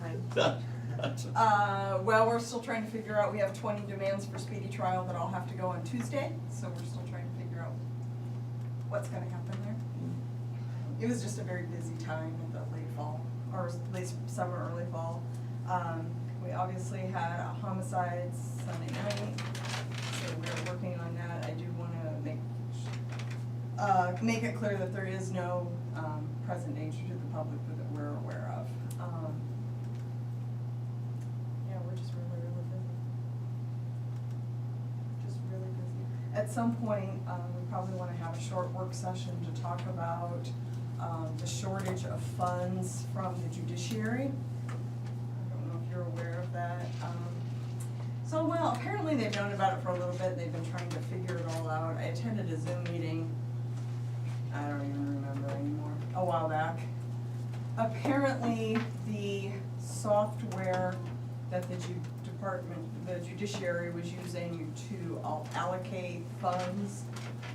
time? Well, we're still trying to figure out, we have 20 demands for speedy trial that all have to go on Tuesday, so we're still trying to figure out what's gonna happen there. It was just a very busy time in the late fall, or late summer, early fall. We obviously had a homicide Sunday night, so we're working on that. I do wanna make it clear that there is no, present danger to the public that we're aware of. Yeah, we're just really, really busy. Just really busy. At some point, we probably wanna have a short work session to talk about, the shortage of funds from the judiciary. I don't know if you're aware of that. So, well, apparently they've known about it for a little bit, they've been trying to figure it all out. I attended a Zoom meeting, I don't even remember anymore, a while back. Apparently, the software that the the judiciary was using to allocate funds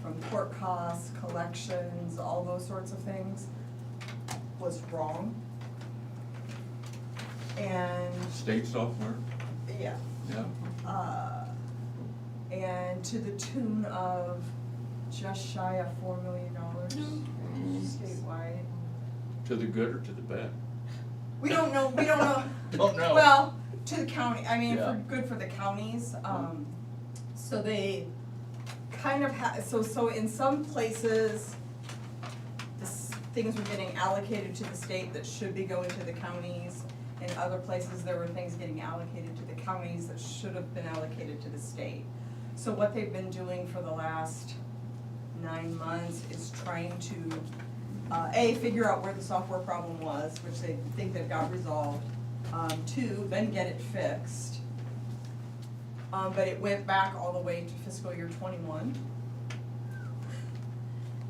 from court costs, collections, all those sorts of things, was wrong. And, State software? yeah. Yeah. And to the tune of just shy of $4 million statewide. To the good or to the bad? We don't know. Don't know. Well, to the county, I mean, Yeah. good for the counties, so they kind of so in some places, things were getting allocated to the state that should be going to the counties. In other places, there were things getting allocated to the counties that should have been allocated to the state. So what they've been doing for the last 9 months is trying to, A, figure out where the software problem was, which they think they've got resolved. 2, then get it fixed. But it went back all the way to fiscal year 21.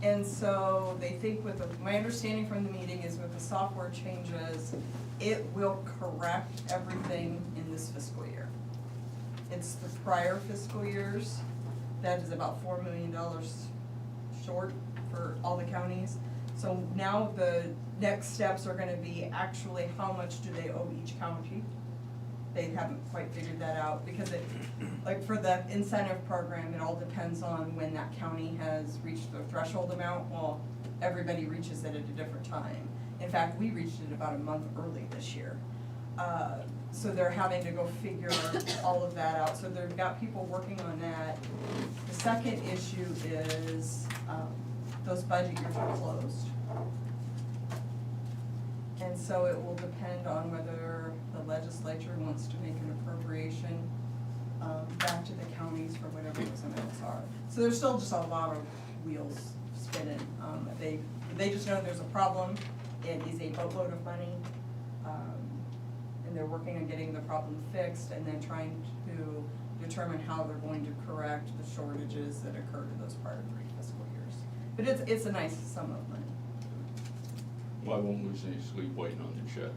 And so they think my understanding from the meeting is with the software changes, it will correct everything in this fiscal year. It's the prior fiscal years, that is about $4 million short for all the counties. So now the next steps are gonna be actually how much do they owe each county? They haven't quite figured that out, because like for the incentive program, it all depends on when that county has reached the threshold amount. Well, everybody reaches it at a different time. In fact, we reached it about a month early this year. So they're having to go figure all of that out. So they've got people working on that. The second issue is, those budget years are closed. And so it will depend on whether the legislature wants to make an appropriation, back to the counties for whatever those amounts are. So there's still just a lot of wheels spinning. They just know there's a problem. It is a boatload of money. And they're working on getting the problem fixed and then trying to determine how they're going to correct the shortages that occurred in those prior 3 fiscal years. But it's a nice sum of money. Well, I won't lose any sleep waiting on the check.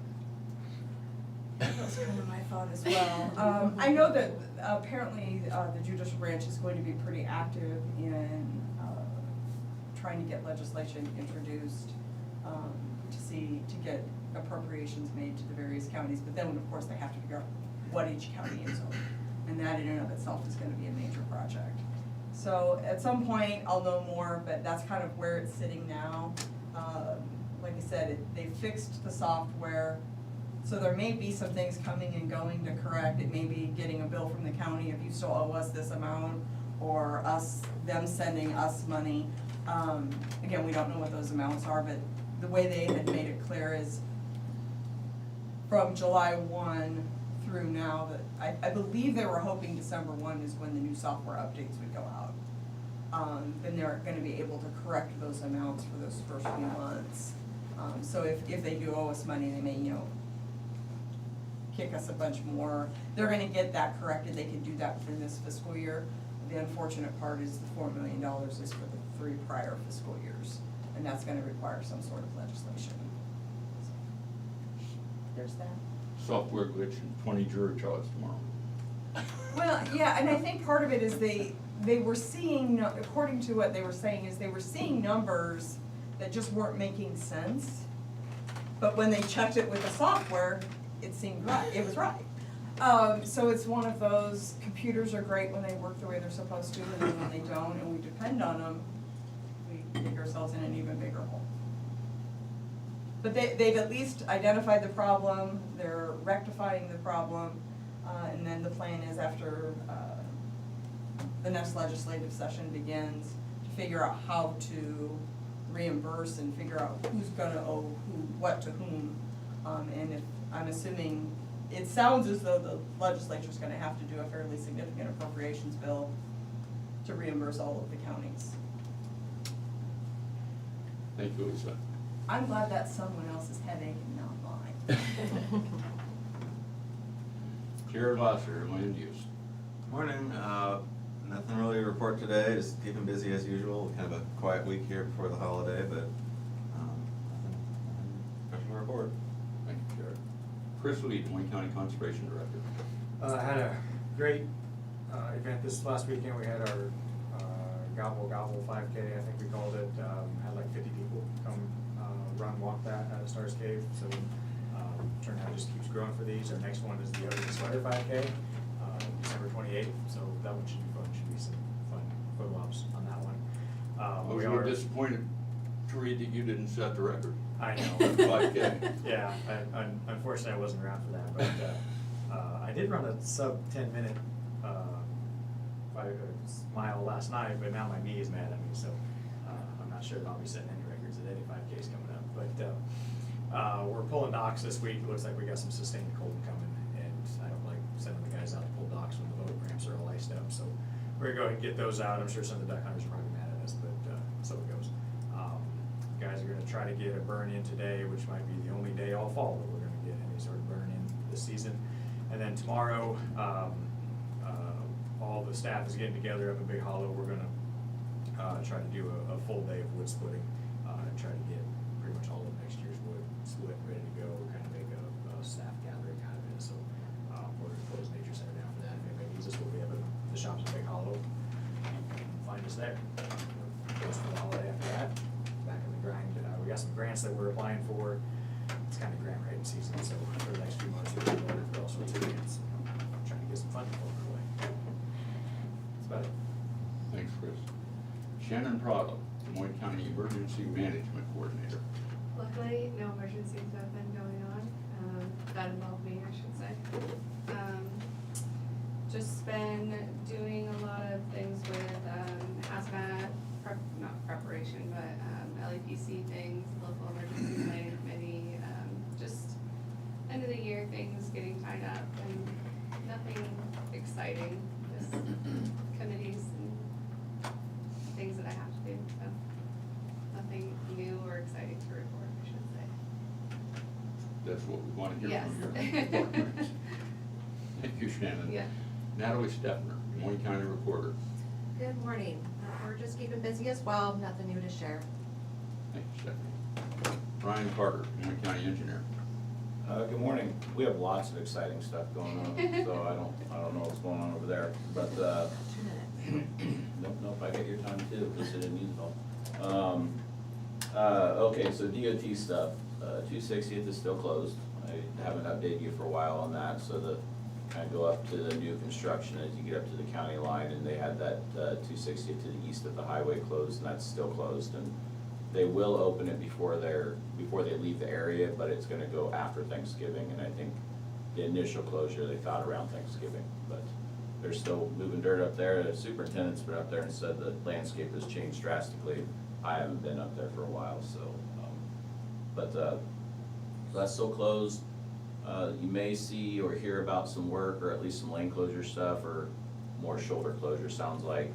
That was kind of my thought as well. I know that apparently the judicial branch is going to be pretty active in trying to get legislation introduced to get appropriations made to the various counties. But then, of course, they have to figure out what each county is owed. And that in and of itself is going to be a major project. So at some point, I'll know more, but that's kind of where it's sitting now. Like I said, they fixed the software, so there may be some things coming and going to correct. It may be getting a bill from the county if you still owe us this amount, or them sending us money. Again, we don't know what those amounts are, but the way they had made it clear is from July 1 through now, that I believe they were hoping December 1 is when the new software updates would go out. Then they're gonna be able to correct those amounts for those first few months. So if they do owe us money, they may, kick us a bunch more. They're gonna get that corrected, they can do that within this fiscal year. The unfortunate part is the $4 million is for the 3 prior fiscal years, and that's gonna require some sort of legislation. There's that. Software glitch and 20 jury trials tomorrow. Well, yeah, and I think part of it is they were seeing, according to what they were saying, is they were seeing numbers that just weren't making sense. But when they checked it with the software, it seemed right, it was right. So it's one of those, computers are great when they work the way they're supposed to, and then when they don't, and we depend on them, we dig ourselves in an even bigger hole. But they've at least identified the problem, they're rectifying the problem, and then the plan is after, the next legislative session begins, to figure out how to reimburse and figure out who's gonna owe what to whom. And if, I'm assuming, it sounds as though the legislature's gonna have to do a fairly significant appropriations bill to reimburse all of the counties. Thank you, Lisa. I'm glad that's someone else's headache and not mine. Jared Lasser, land use. Morning. Nothing really to report today. Just keeping busy as usual. Kind of a quiet week here before the holiday, but nothing special to report. Thank you, Jared. Chris Lee, Moines County Conservation Director. Had a great event this last weekend. We had our Gobble 5K, I think we called it. Had like 50 people come walk that at Stars Cave. So turnout just keeps growing for these. Our next one is the Ugly Sweater 5K, December 28th. So that one should be fun. Should be some fun photo ops on that one. I was a little disappointed to read that you didn't set the record. I know. 5K. Yeah, unfortunately I wasn't around for that, but I did run a sub 10-minute mile last night, but now my knee is mad at me, so I'm not sure that I'll be setting any records at any 5Ks coming up. But we're pulling docks this week. It looks like we got some sustained cold coming, and I don't like sending the guys out to pull docks when the boat ramps are all iced up. So we're gonna go ahead and get those out. I'm sure some of the duck hunters are probably mad at us, but so it goes. Guys are gonna try to get a burn in today, which might be the only day all fall that we're gonna get any sort of burn in this season. And then tomorrow, all the staff is getting together up in Big Hollow. We're gonna try to do a full day of wood splitting, and try to get pretty much all of next year's wood split, ready to go, kind of make a staff gathering out of it. So we're gonna close Nature Center down for that. If anybody needs us, we'll be able to, the shop's in Big Hollow, you can find us there. Close for the holiday after that, back in the grind. We got some grants that we're applying for. It's kind of grant writing season, so for the next few months, we're going to for all sorts of grants, trying to get some funding over our way. That's about it. Thanks, Chris. Shannon Prado, Des Moines County Emergency Management Coordinator. Luckily, no emergencies have been going on, that involved me, I should say. Just been doing a lot of things with, hazmat, not preparation, but, LEPC things, local emergency planning committee, just end of the year things getting tied up and nothing exciting, just committees and things that I have to do, so nothing new or exciting to report, I should say. That's what we want to hear from Yes. your department. Thank you, Shannon. Yeah. Natalie Steffner, Des Moines County Recorder. Good morning. We're just keeping busy as well, nothing new to share. Thank you, Stephanie. Brian Carter, Des Moines County Engineer. Good morning. We have lots of exciting stuff going on, so I don't know what's going on over there, but, 2 minutes. nope, I get your time too, because I didn't use it all. Okay, so DOT stuff, 260th is still closed. I haven't updated you for a while on that, so the, kind of go up to the new construction as you get up to the county line, and they had that 260th to the east of the highway closed, and that's still closed, and they will open it before they leave the area, but it's gonna go after Thanksgiving, and I think the initial closure, they thought around Thanksgiving, but they're still moving dirt up there. The superintendent's been up there and said the landscape has changed drastically. I haven't been up there for a while, so, but that's still closed. You may see or hear about some work, or at least some lane closure stuff, or more shoulder closure, sounds like.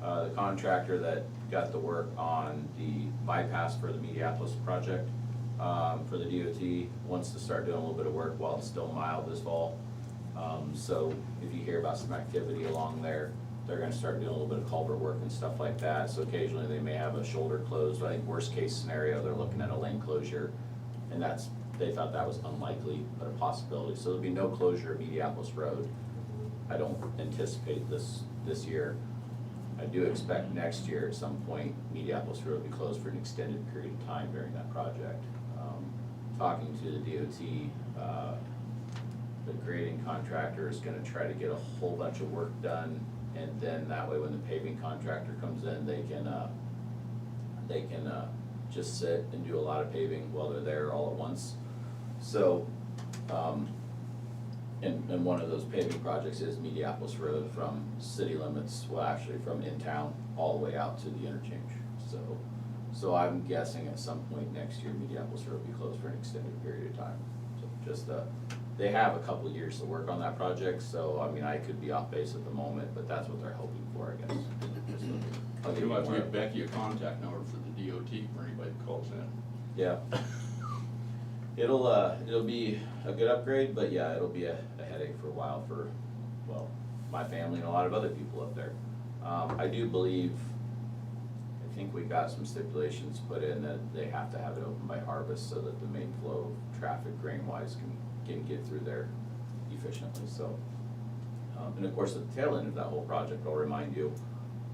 The contractor that got the work on the bypass for the Mediapolis project, for the DOT, wants to start doing a little bit of work while it's still mild this fall. So if you hear about some activity along there, they're gonna start doing a little bit of culvert work and stuff like that. So occasionally they may have a shoulder closed, but I think worst case scenario, they're looking at a lane closure, and they thought that was unlikely, but a possibility. So there'll be no closure of Mediapolis Road. I don't anticipate this year. I do expect next year at some point, Mediapolis Road will be closed for an extended period of time during that project. Talking to the DOT, contractor is gonna try to get a whole bunch of work done, and then that way when the paving contractor comes in, they can just sit and do a lot of paving while they're there all at once. So, and one of those paving projects is Mediapolis Road from city limits, well, actually from in town, all the way out to the interchange. So I'm guessing at some point next year, Mediapolis Road will be closed for an extended period of time. So just, they have a couple of years to work on that project, so I mean, I could be off base at the moment, but that's what they're hoping for, I guess. Just I'll give you You'll have to more. give Becky a contact number for the DOT for anybody that calls in. Yeah. It'll be a good upgrade, but yeah, it'll be a headache for a while for, well, my family and a lot of other people up there. I do believe, I think we got some stipulations put in that they have to have it open by harvest so that the main flow of traffic grain-wise can get through there efficiently, so. And of course, at the tail end of that whole project, I'll remind you,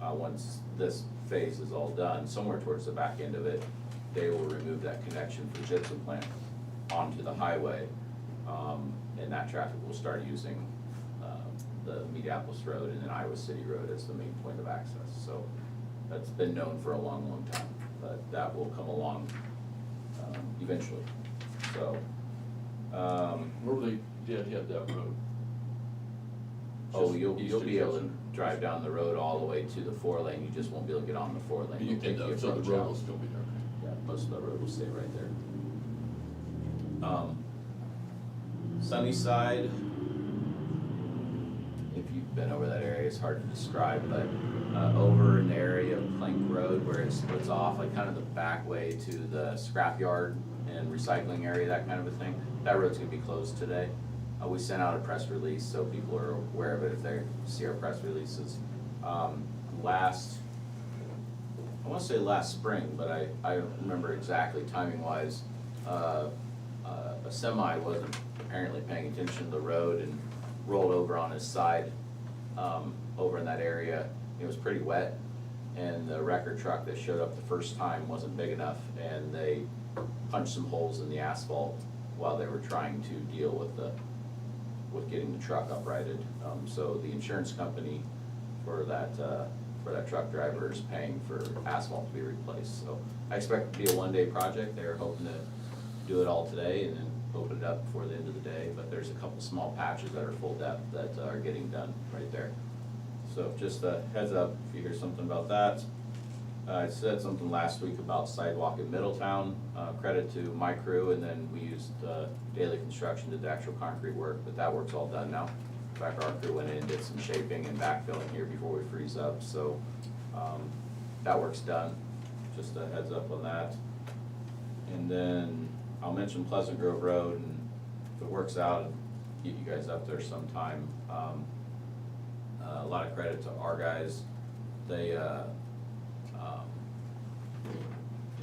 once this phase is all done, somewhere towards the back end of it, they will remove that connection for gypsum plant onto the highway, and that traffic will start using the Mediapolis Road and then Iowa City Road as the main point of access. So that's been known for a long, long time, but that will come along eventually. So, Where will they deadhead that road? oh, Just you'll east of be able to Gibson? drive down the road all the way to the 4-lane, you just won't be able to get on the 4-lane. It'll take the So the approach road out. will still be there. Yeah, most of the road will stay right there. Sunnyside, if you've been over that area, it's hard to describe, but over in the area of Plank Road where it splits off, like kind of the back way to the scrapyard and recycling area, that kind of a thing, that road's gonna be closed today. We sent out a press release so people are aware of it if they see our press releases. I wanna say last spring, but I don't remember exactly timing wise. A semi wasn't apparently paying attention to the road and rolled over on his side, over in that area. It was pretty wet, and the wrecker truck that showed up the first time wasn't big enough, and they punched some holes in the asphalt while they were trying to deal with getting the truck uprighted. So the insurance company for that truck driver is paying for asphalt to be replaced. So I expect it to be a one-day project. They're hoping to do it all today and then open it up before the end of the day, but there's a couple small patches that are full depth that are getting done right there. So just a heads up if you hear something about that. I said something last week about sidewalk in Middletown, credit to my crew, and then we used Daily Construction to do the actual concrete work, but that work's all done now. In fact, our crew went in and did some shaping and backfilling here before we freeze up, so that work's done. Just a heads up on that. And then I'll mention Pleasant Grove Road, and if it works out, get you guys up there sometime. A lot of credit to our guys. They, you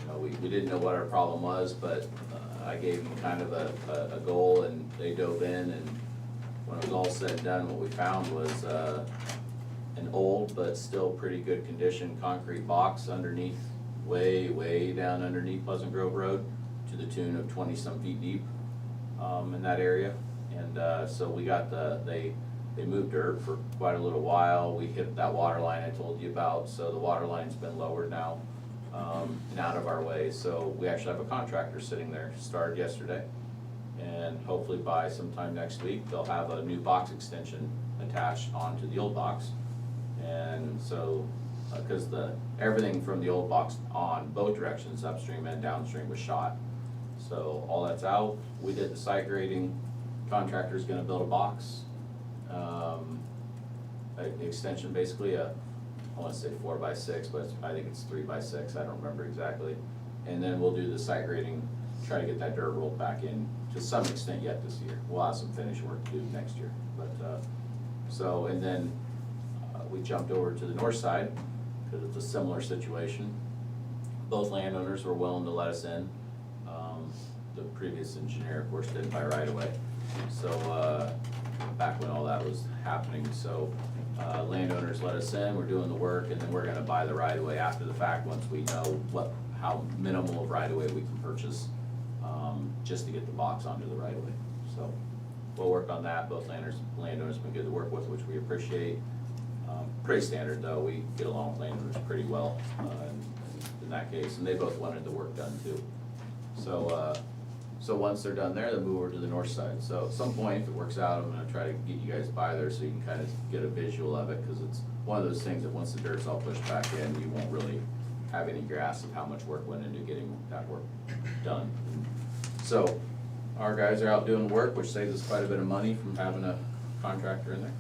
know, we didn't know what our problem was, but I gave them kind of a goal, and they dove in, and when it was all said and done, what we found was an old but still pretty good condition concrete box underneath, way down underneath Pleasant Grove Road, to the tune of 20-some feet deep in that area. And so we got they moved dirt for quite a little while. We hit that water line I told you about, so the water line's been lowered now and out of our way. So we actually have a contractor sitting there, started yesterday, and hopefully by sometime next week, they'll have a new box extension attached onto the old box. And so, because everything from the old box on both directions, upstream and downstream, was shot. So all that's out. We did the site grading. Contractor's gonna build a box. Extension, basically I wanna say 4x6, but I think it's 3x6, I don't remember exactly. And then we'll do the site grading, try to get that dirt rolled back in to some extent yet this year. We'll have some finish work to do next year. But, so, and then we jumped over to the north side, because it's a similar situation. Both landowners were willing to let us in. The previous engineer, of course, didn't buy right away. So, back when all that was happening, so landowners let us in, we're doing the work, and then we're gonna buy the right of way after the fact, once we know how minimal of right of way we can purchase, just to get the box onto the right of way. So, we'll work on that. Both landowners have been good to work with, which we appreciate. Pretty standard though, we get along with landowners pretty well, in that case, and they both wanted the work done too. So, so once they're done there, they'll move over to the north side. So at some point, if it works out, I'm gonna try to get you guys by there so you can kind of get a visual of it, cause it's one of those things that once the dirt's all pushed back in, you won't really have any grasp of how much work went into getting that work done. So, our guys are out doing work, which saves us quite a bit of money from having a contractor in there.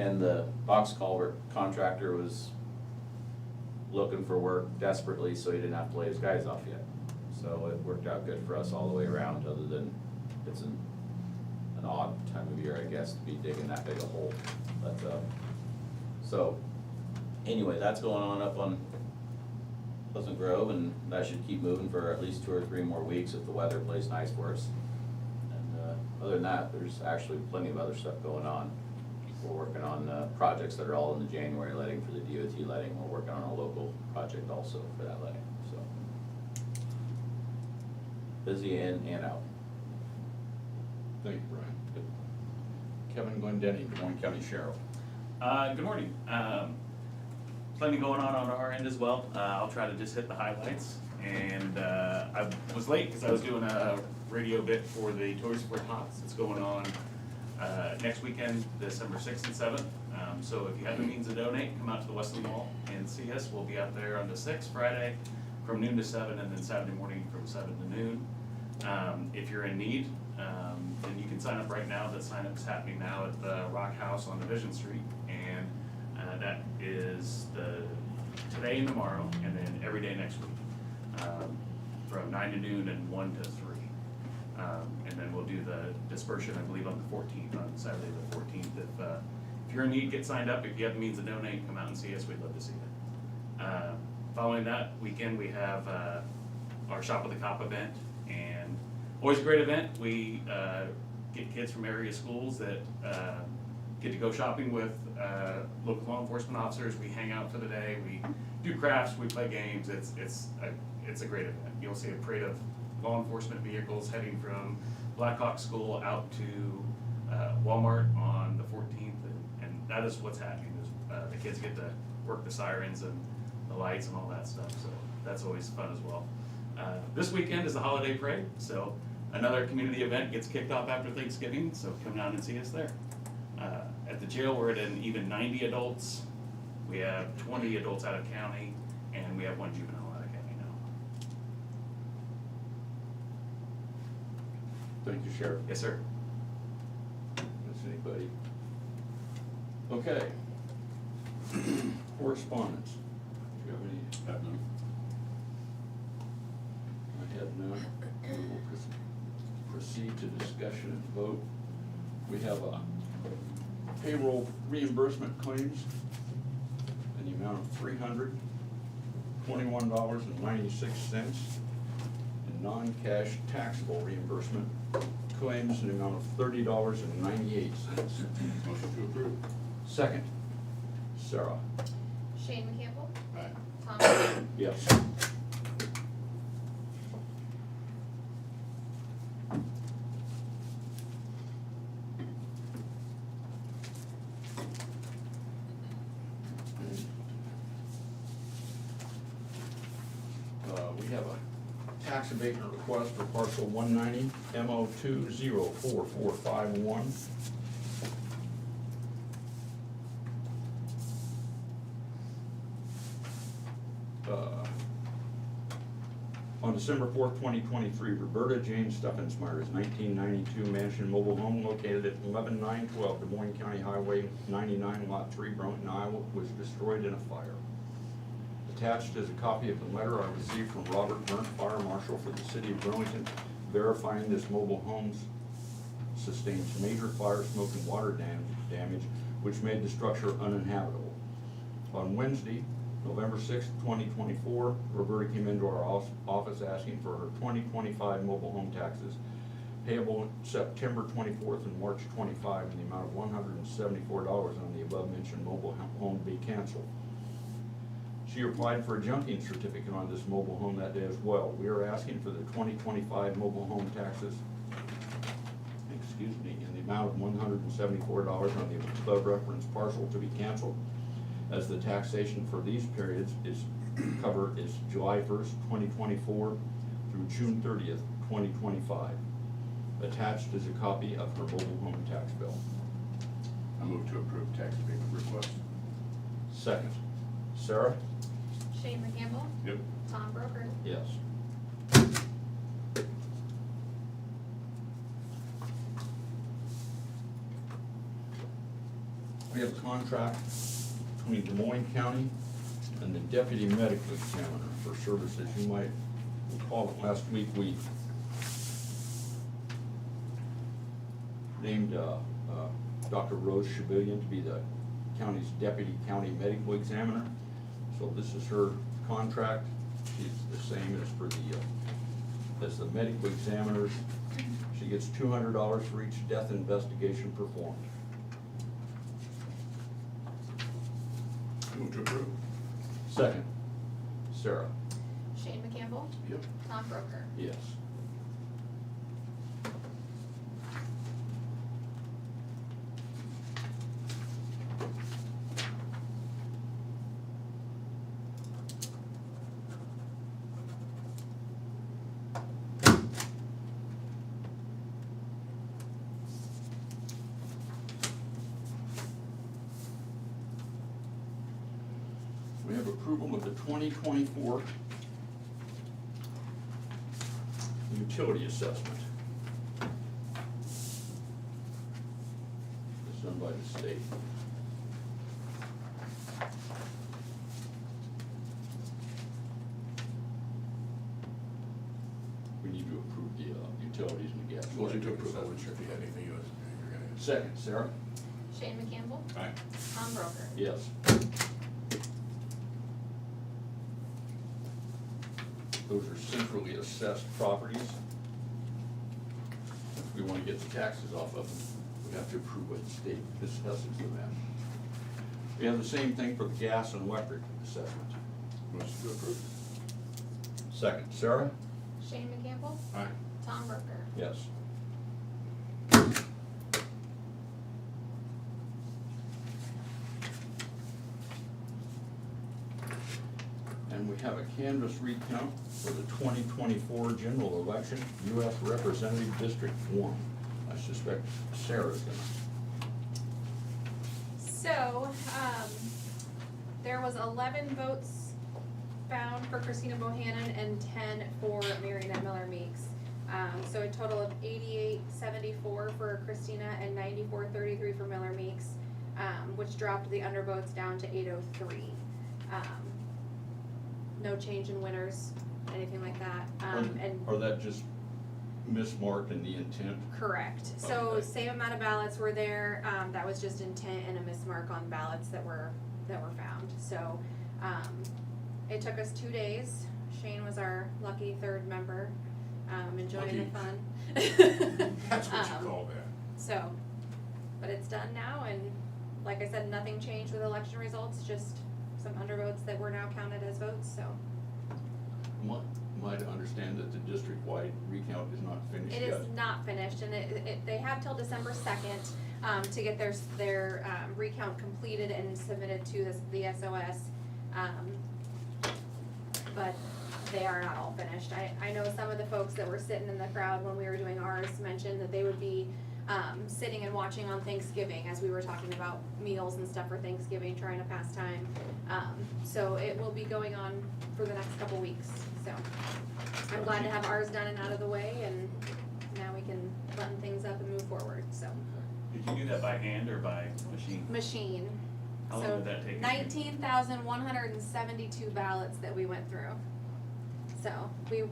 And the box culvert contractor was looking for work desperately, so he didn't have to lay his guys off yet. So it worked out good for us all the way around, other than it's an odd time of year, I guess, to be digging that big a hole. But, so, anyway, that's going on up on Pleasant Grove, and that should keep moving for at least 2 or 3 more weeks if the weather plays nice for us. And, other than that, there's actually plenty of other stuff going on. We're working on projects that are all in the January letting for the DOT letting. We're working on a local project also for that letting, so. Busy in and out. Thank you, Brian. Kevin Glendenny, Des Moines County Sheriff. Good morning. Plenty going on our end as well. I'll try to just hit the highlights. And I was late because I was doing a radio bit for the Toys for Tots. It's going on next weekend, December 6th and 7th. So if you have the means to donate, come out to the Westland Mall and see us. We'll be out there on the 6th, Friday, from noon to 7, and then Saturday morning from 7 to noon. If you're in need, then you can sign up right now. The sign up is happening now at the Rock House on Division Street, and that is today and tomorrow, and then every day next week, from 9 to noon and 1 to 3. And then we'll do the dispersion, I believe, on the 14th, on Saturday the 14th. If you're in need, get signed up. If you have the means to donate, come out and see us. We'd love to see you. Following that weekend, we have our Shop with the Cop event, and always a great event. We get kids from area schools that get to go shopping with local law enforcement officers. We hang out for the day. We do crafts. We play games. It's a great event. You'll see a parade of law enforcement vehicles heading from Blackhawk School out to Walmart on the 14th, and that is what's happening. The kids get to work the sirens and the lights and all that stuff, so that's always fun as well. This weekend is the holiday parade, so another community event gets kicked off after Thanksgiving, so come down and see us there. At the jail, we're at an even 90 adults. We have 20 adults out of county, and we have 1 juvenile out of county now. Thank you, Sheriff. Yes, sir. Does anybody? Okay. Correspondence. Do you have any? Have none. I have none. We will proceed to discussion and vote. We have a payroll reimbursement claims in the amount of $321.96, and non-cash taxable reimbursement claims in the amount of $30.98. Motion to approve. Second. Sarah. Shane McCampbell, Aye. Tom Hagen, Yes. We have a tax abatement request for parcel 190, MO204451. On December 4th, 2023, Roberta Jane Stuffensmeyer's 1992 mansion mobile home located at 11912 Des Moines County Highway 99, Lot 3, Burlington, Iowa, was destroyed in a fire. Attached is a copy of the letter I received from Robert Burnt, Fire Marshal for the City of Burlington, verifying this mobile home sustained major fire, smoke, and water damage, which made the structure uninhabitable. On Wednesday, November 6th, 2024, Roberta came into our office asking for her 2025 mobile home taxes payable September 24th and March 25 in the amount of $174 on the above mentioned mobile home be canceled. She applied for a junking certificate on this mobile home that day as well. We are asking for the 2025 mobile home taxes, amount of $174 on the above referenced parcel to be canceled, as the taxation for these periods is July 1st, 2024 through June 30th, 2025. Attached is a copy of her mobile home tax bill. I move to approve tax payment request. Second. Sarah? Shane McCampbell, Yep. Tom Broker. Yes. We have a contract between Des Moines County and the Deputy Medical Examiner for services. You might recall that last week we named Dr. Rose Shabillion to be the county's Deputy County Medical Examiner. So this is her contract. She's the same as for the medical examiners. She gets $200 for each death investigation performed. I move to approve. Second. Sarah? Shane McCampbell, Yep. Tom Broker. Yes. We have approval of the 2024 utility assessment. It's done by the state. We need to approve the utilities and the gas. Motion to approve. I wasn't sure if you had anything you were gonna. Second. Sarah? Shane McCampbell, Aye. Tom Broker. Yes. Those are centrally assessed properties. If we want to get the taxes off of them, we have to approve what the state assesses them at. We have the same thing for the gas and electric assessment. Motion to approve. Second. Sarah? Shane McCampbell, Aye. Tom Broker. Yes. And we have a canvass recount for the 2024 general election, U.S. Representative District 1. I suspect Sarah's gonna. So, there was 11 votes found for Christina Bohannon and 10 for Marionette Miller Meeks. So a total of 8874 for Christina and 9433 for Miller Meeks, which dropped the undervotes down to 803. No change in winners, anything like that. And Or that just mismarked in the intent? correct. So Okay. same amount of ballots were there. That was just intent and a mismark on ballots that were found. So it took us 2 days. Shane was our lucky third member, enjoying the fun. That's what you call that. So, but it's done now, and like I said, nothing changed with election results, just some undervotes that were now counted as votes, so. Might understand that the district-wide recount is not finished It yet. is not finished, and they have till December 2nd, to get their recount completed and submitted to the SOS. But they are not all finished. I know some of the folks that were sitting in the crowd when we were doing ours mentioned that they would be sitting and watching on Thanksgiving, as we were talking about meals and stuff for Thanksgiving, trying to pass time. So it will be going on for the next couple weeks, so. I'm glad to have ours done and out of the way, and now we can button things up and move forward, so. Did you do that by hand or by machine? Machine. How long did that take you? 19,172 ballots that we went through. So we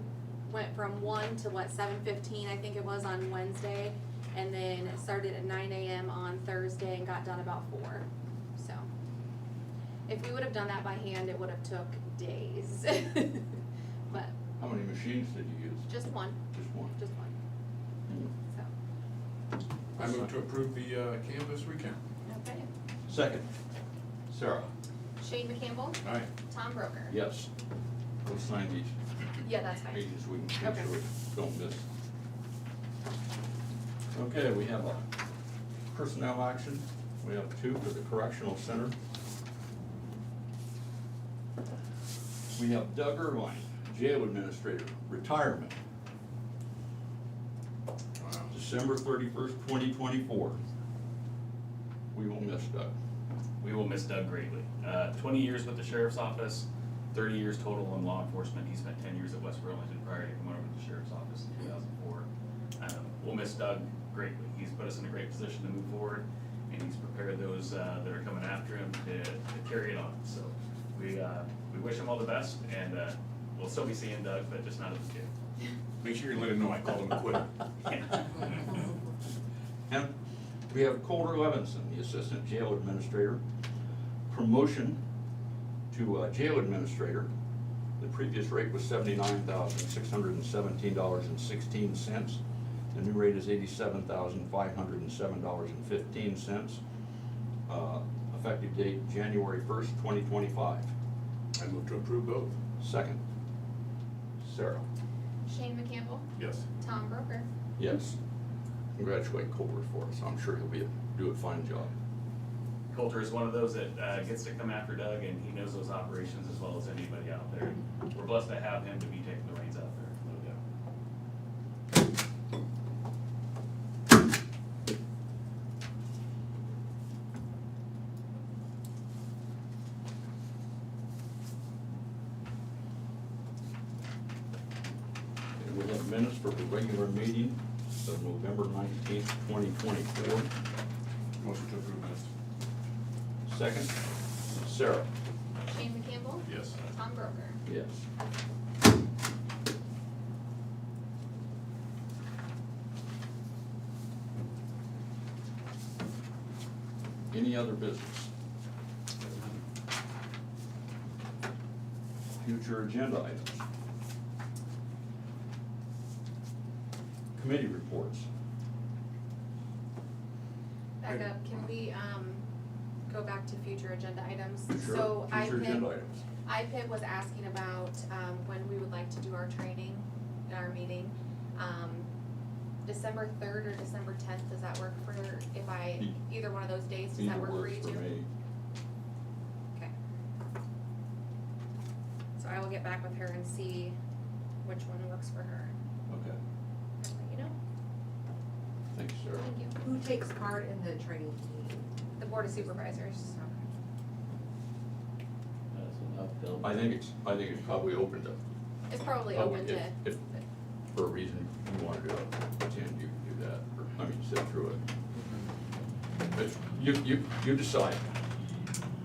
went from 1 to 7:15, I think it was, on Wednesday, and then it started at 9 a.m. on Thursday and got done about 4. So if we would have done that by hand, it would have took days. But How many machines did you use? just one, Just one. so, I move to approve the canvas recount. okay. Second. Sarah? Shane McCampbell, Aye. Tom Broker. Yes. We'll sign these Yeah, that's fine. pages so we can make Okay. sure we don't miss. Okay, we have a personnel action. We have 2 for the correctional center. We have Doug Irvine, jail administrator, retirement. December 31st, 2024. We will miss Doug. We will miss Doug greatly. 20 years with the sheriff's office, 30 years total in law enforcement. He spent 10 years at West Burlington prior to coming over to the sheriff's office in 2004. We'll miss Doug greatly. He's put us in a great position to move forward, and he's prepared those that are coming after him to carry it on. So we wish him all the best, and we'll still be seeing Doug, but just not as a kid. Make sure you let him know I called him a quitter. And we have Colter Levinson, the assistant jail administrator. Promotion to jail administrator. The previous rate was $79,617.16. The new rate is $87,507.15. Effective date January 1st, 2025. I move to approve both. Second. Sarah? Shane McCampbell, Yes. Tom Broker. Yes. Congratulate Colbert for us. I'm sure he'll do a fine job. Coulter is one of those that gets to come after Doug, and he knows those operations as well as anybody out there. We're blessed to have him to be taking the reins out there, no doubt. And we have minutes for the regular meeting of November 19th, 2024. Motion to approve minutes. Second, Sarah? Shane McCampbell, Yes. Tom Broker. Yes. Any other business? Future agenda items? Committee reports? Back up, can we, go back to future agenda items? Sure. So Future agenda items. IPID was asking about, when we would like to do our training, our meeting. December 3rd or December 10th, does that work for, either one of those days, does that Either work for works you for too? me. Okay. So I will get back with her and see which one works for her, Okay, and let you know. thanks, Sarah. Thank you. Who takes part in the training meeting? The Board of Supervisors. That's an uphill. I think it's probably open to. It's probably open to, If for a reason you want to attend, you can do that, or, I mean, sit through it. But you decide.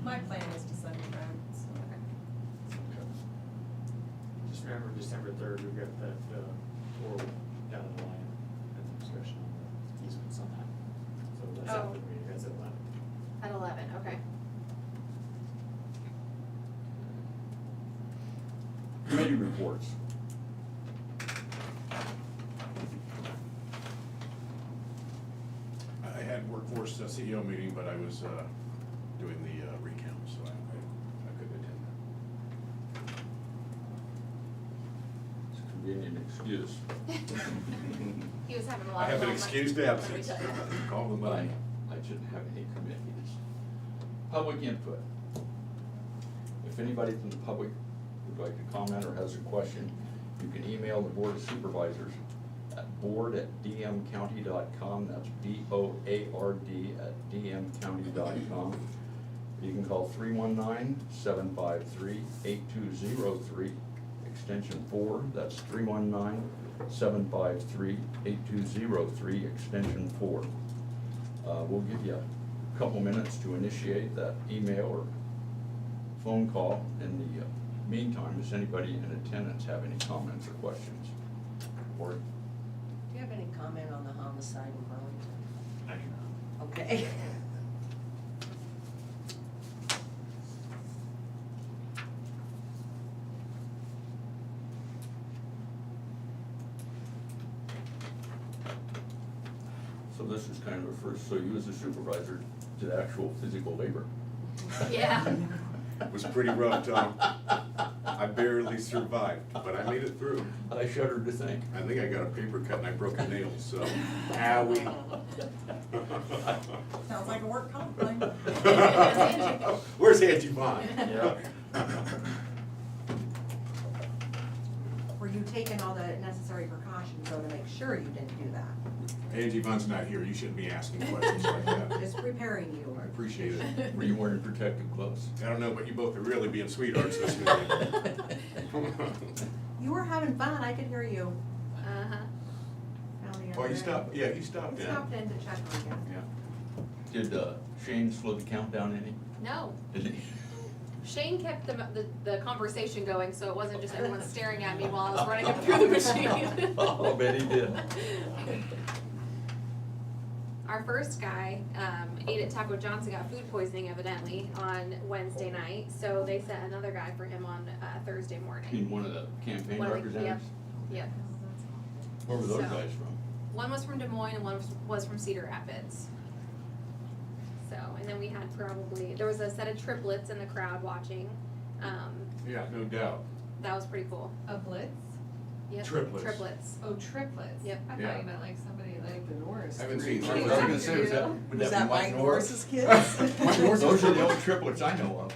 My plan is to send it around, so. Just remember, December 3rd, we've got that, oral down the line, at the discussion on the easements on that. So that's Oh. after the meeting, that's at 11. at 11, okay. Committee reports. I had workforce CEO meeting, but I was doing the recount, so I couldn't attend It's a convenient excuse. He was having a that. lot I of. have an moments, excused let me absence. tell you. Call the But money. I shouldn't have any committees. Public input. If anybody from the public would like to comment or has a question, you can email the Board of Supervisors at board@dmcounty.com. That's BOARD@dmcounty.com. You can call 319-753-8203, extension 4. That's 319-753-8203, extension 4. We'll give you a couple minutes to initiate that email or phone call. In the meantime, does anybody in attendance have any comments or questions? Or Do you have any comment on the homicide in Burlington? I do not. Okay. So this is kind of a first, so you as a supervisor did actual physical labor? Yeah. It was pretty rough, Tom. I barely survived, but I made it through. I shudder to think. I think I got a paper cut and I broke a nail, so. Owie. Where's Angie Vaughn? Yeah. Were you taking all the necessary precautions though to make sure you didn't do that? Angie Vaughn's not here, you shouldn't be asking questions like that. Just preparing you. I appreciate it. Were you wearing protective gloves? I don't know, but you both are really being sweethearts this morning. You were having fun, I could hear you. Uh-huh. Down the Oh, other you stopped, end. yeah, you stopped You in. stopped in to check on you. Yeah. Did Shane slow the countdown any? No, Did he? Shane kept the conversation going, so it wasn't just everyone staring at me while I was running up through the machine. Oh, I bet he did. Our first guy ate at Taco John's and got food poisoning evidently on Wednesday night, so they sent another guy for him on Thursday morning. In one of the campaign One of the- representatives? Yep. Where were those So- guys from? One was from Des Moines and one was from Cedar Rapids. So, and then we had there was a set of triplets in the crowd watching. Yeah, no doubt. That was pretty cool. A blitz? Yep. Triplets. Triplets. Oh, triplets. Yep. I Yeah. thought you meant like somebody like the Norris. I haven't three. seen I was triplets. gonna say, would Was that that be Mike Mike Norris? Norris's kids? Mike Norris Those is are the triplets. only triplets I know of.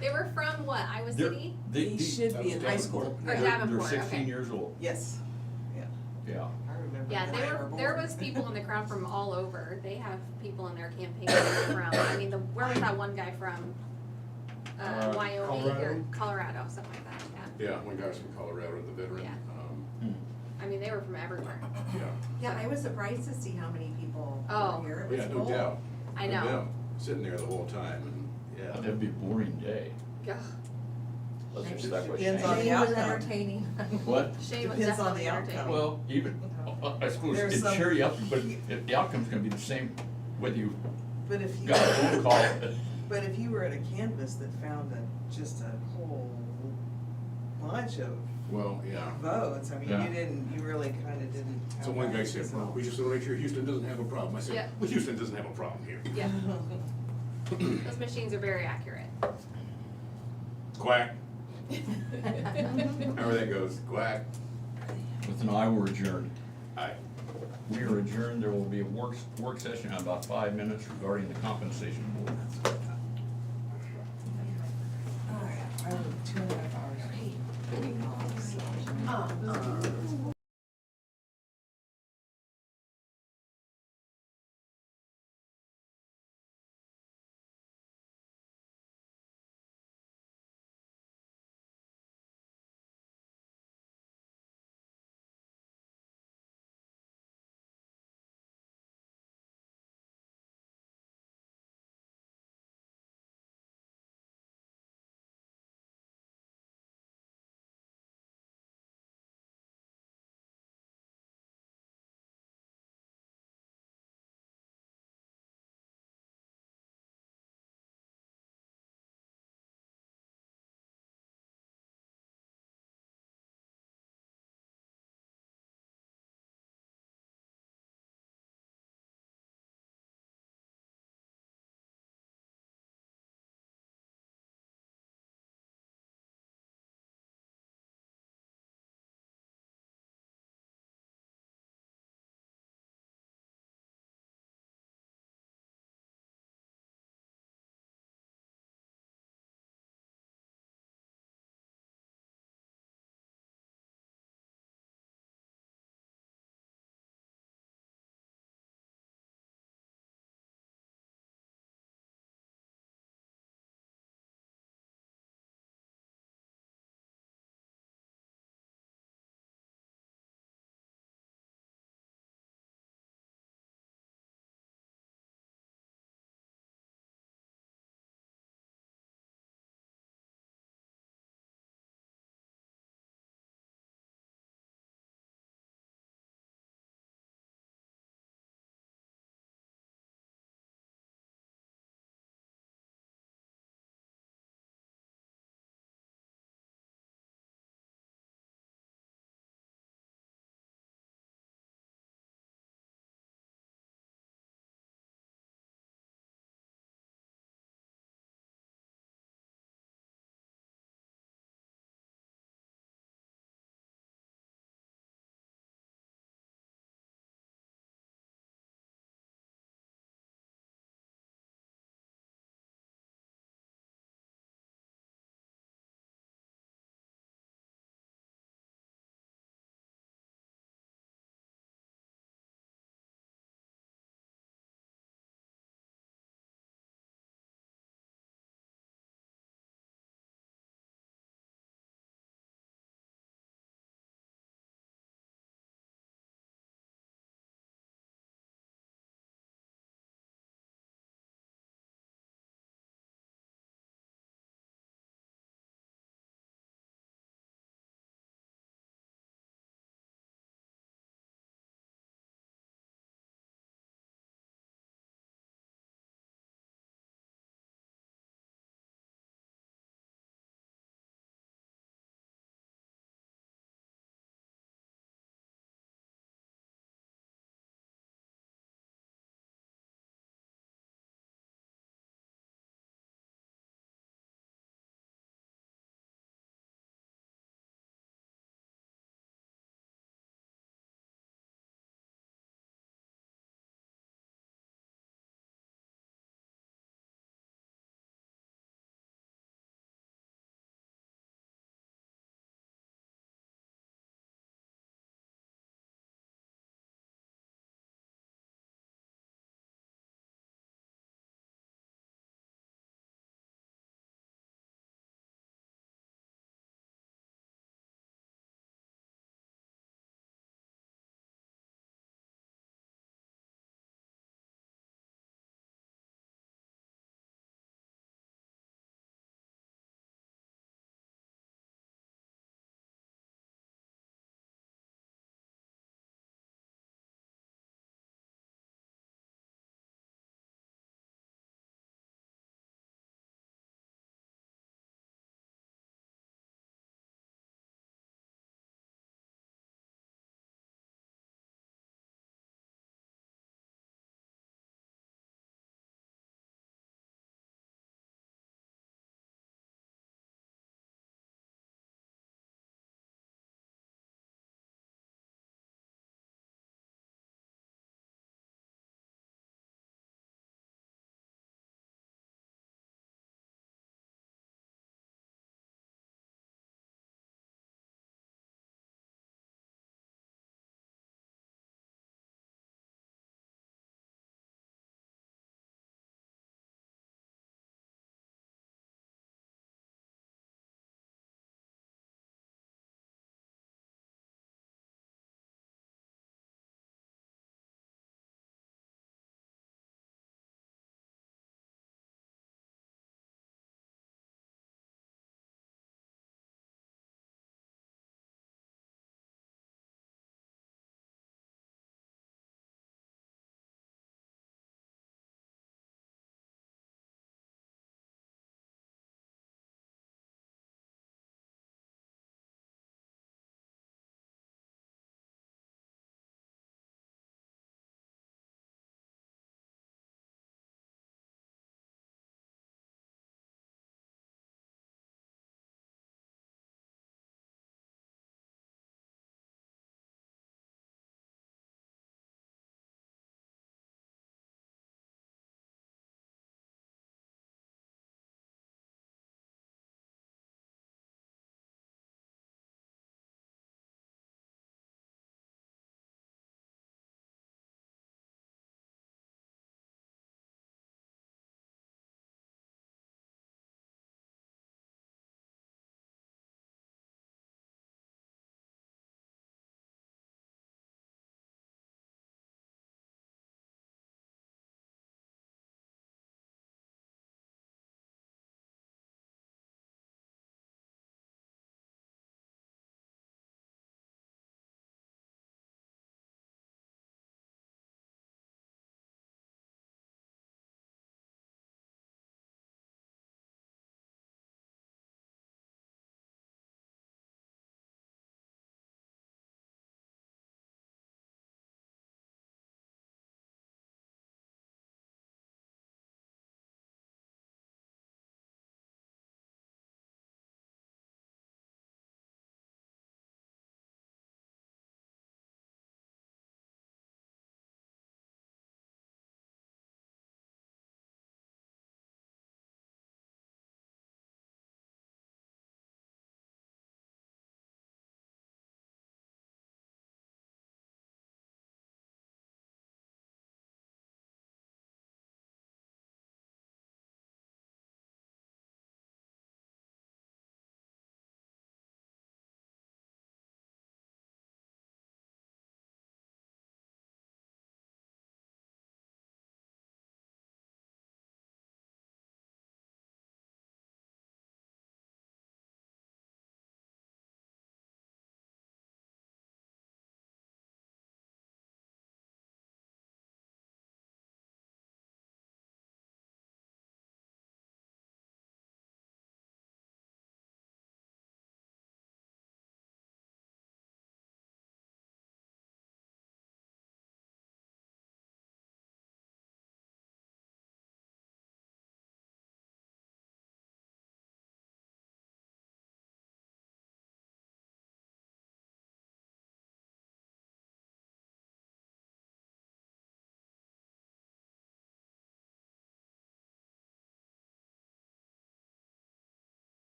They were from what, Iowa They're- City? He should be in high school. Or They're Davenport, 16 okay. years old. Yes, yeah, Yeah. I remember. Yeah, when there were was born. people in the crowd from all over. They have people in their campaign from, I mean, where was that one guy from? Wyoming or Colorado, something like that, yeah. Yeah, one guy's from Colorado, the veteran. Yeah. Hmm. I mean, they were from everywhere. Yeah, Yeah, I was surprised to see how many people Oh. were here. It was yeah, no full. doubt. I No know. doubt. Sitting there the whole time and, yeah. That'd be a boring day. Ugh. Let's Maybe respect what depends Shane. on the Shane was outcome. entertaining. What? Shane was Depends on definitely the entertaining. outcome. Well, even, I suppose There's it'd some- cheer you up, but if the outcome's gonna be the same, whether you But if you, got a phone call. but if you were at a canvas that found just a whole bunch of Well, yeah. votes, I mean, Yeah. you really kinda didn't have. So one guy that said, well, result. we just wanna make sure Houston doesn't have a problem. I Yeah. said, well, Houston doesn't have a problem here. Yeah, those machines are very accurate. Quack. However that goes, quack. With an eye, we're adjourned. Aye. We are adjourned. There will be a work session in about 5 minutes regarding the compensation board. I worked 2.5 hours.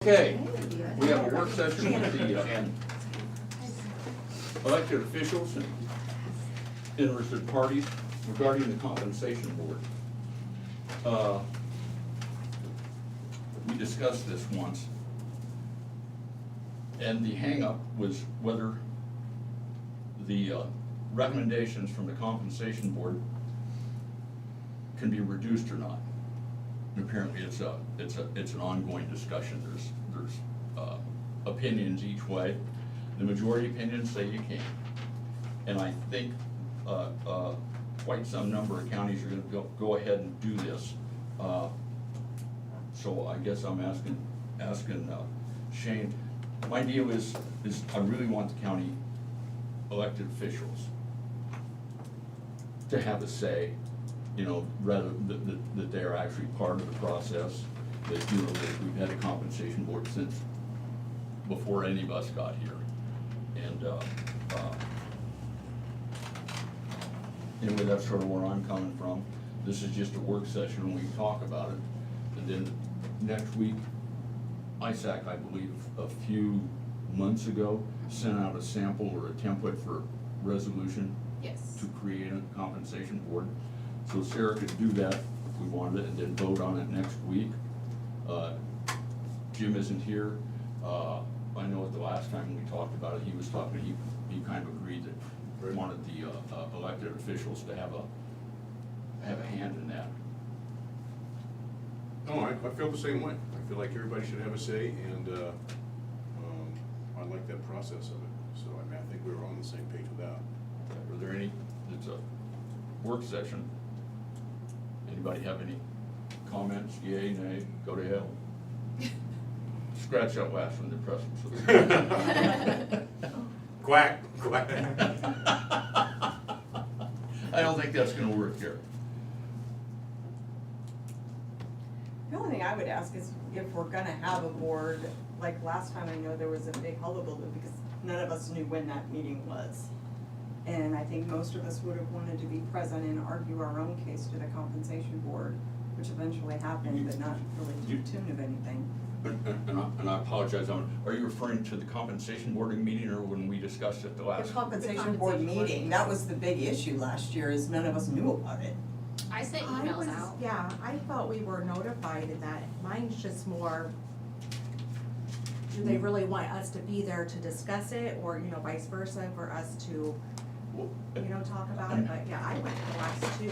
Okay, we have a work session with the elected officials and interested parties regarding the compensation board. We discussed this once, and the hangup was whether the recommendations from the compensation board can be reduced or not. And apparently it's an ongoing discussion. There's opinions each way. The majority opinions say you can. And I think quite some number of counties are gonna go ahead and do this. So I guess I'm asking Shane, my deal is I really want the county elected officials to have a say, you know, rather that they're actually part of the process, that, you know, that we've had a compensation board since before any of us got here. And, anyway, that's sort of where I'm coming from. This is just a work session and we can talk about it. And then next week, ISAC, I believe, a few months ago, sent out a sample or a template for resolution Yes. to create a compensation board. So Sarah could do that if we wanted it and then vote on it next week. Jim isn't here. I know at the last time we talked about it, he was talking, he kind of agreed that he wanted the elected officials to have a hand in that. No, I feel the same way. I feel like everybody should have a say, and I like that process of it. So I mean, I think we were on the same page with that. Are there any, it's a work session. Anybody have any comments? Yay, nay, go to hell? Scratch that last one, the press. Quack, quack. I don't think that's gonna work here. The only thing I would ask is if we're gonna have a board, like last time I know there was a big hullabaloo because none of us knew when that meeting was. And I think most of us would have wanted to be present and argue our own case to the compensation board, which eventually happened, but not really to the tune of anything. And I apologize, are you referring to the compensation board meeting or when we discussed it the The last? compensation board meeting, that was the big issue last year, is none of us knew about it. I sent I emails was- out. Yeah, I thought we were notified in that. Mine's just more, do they really want us to be there to discuss it, or, you know, vice versa, for us to, you know, talk about it? But yeah, I went to the last two.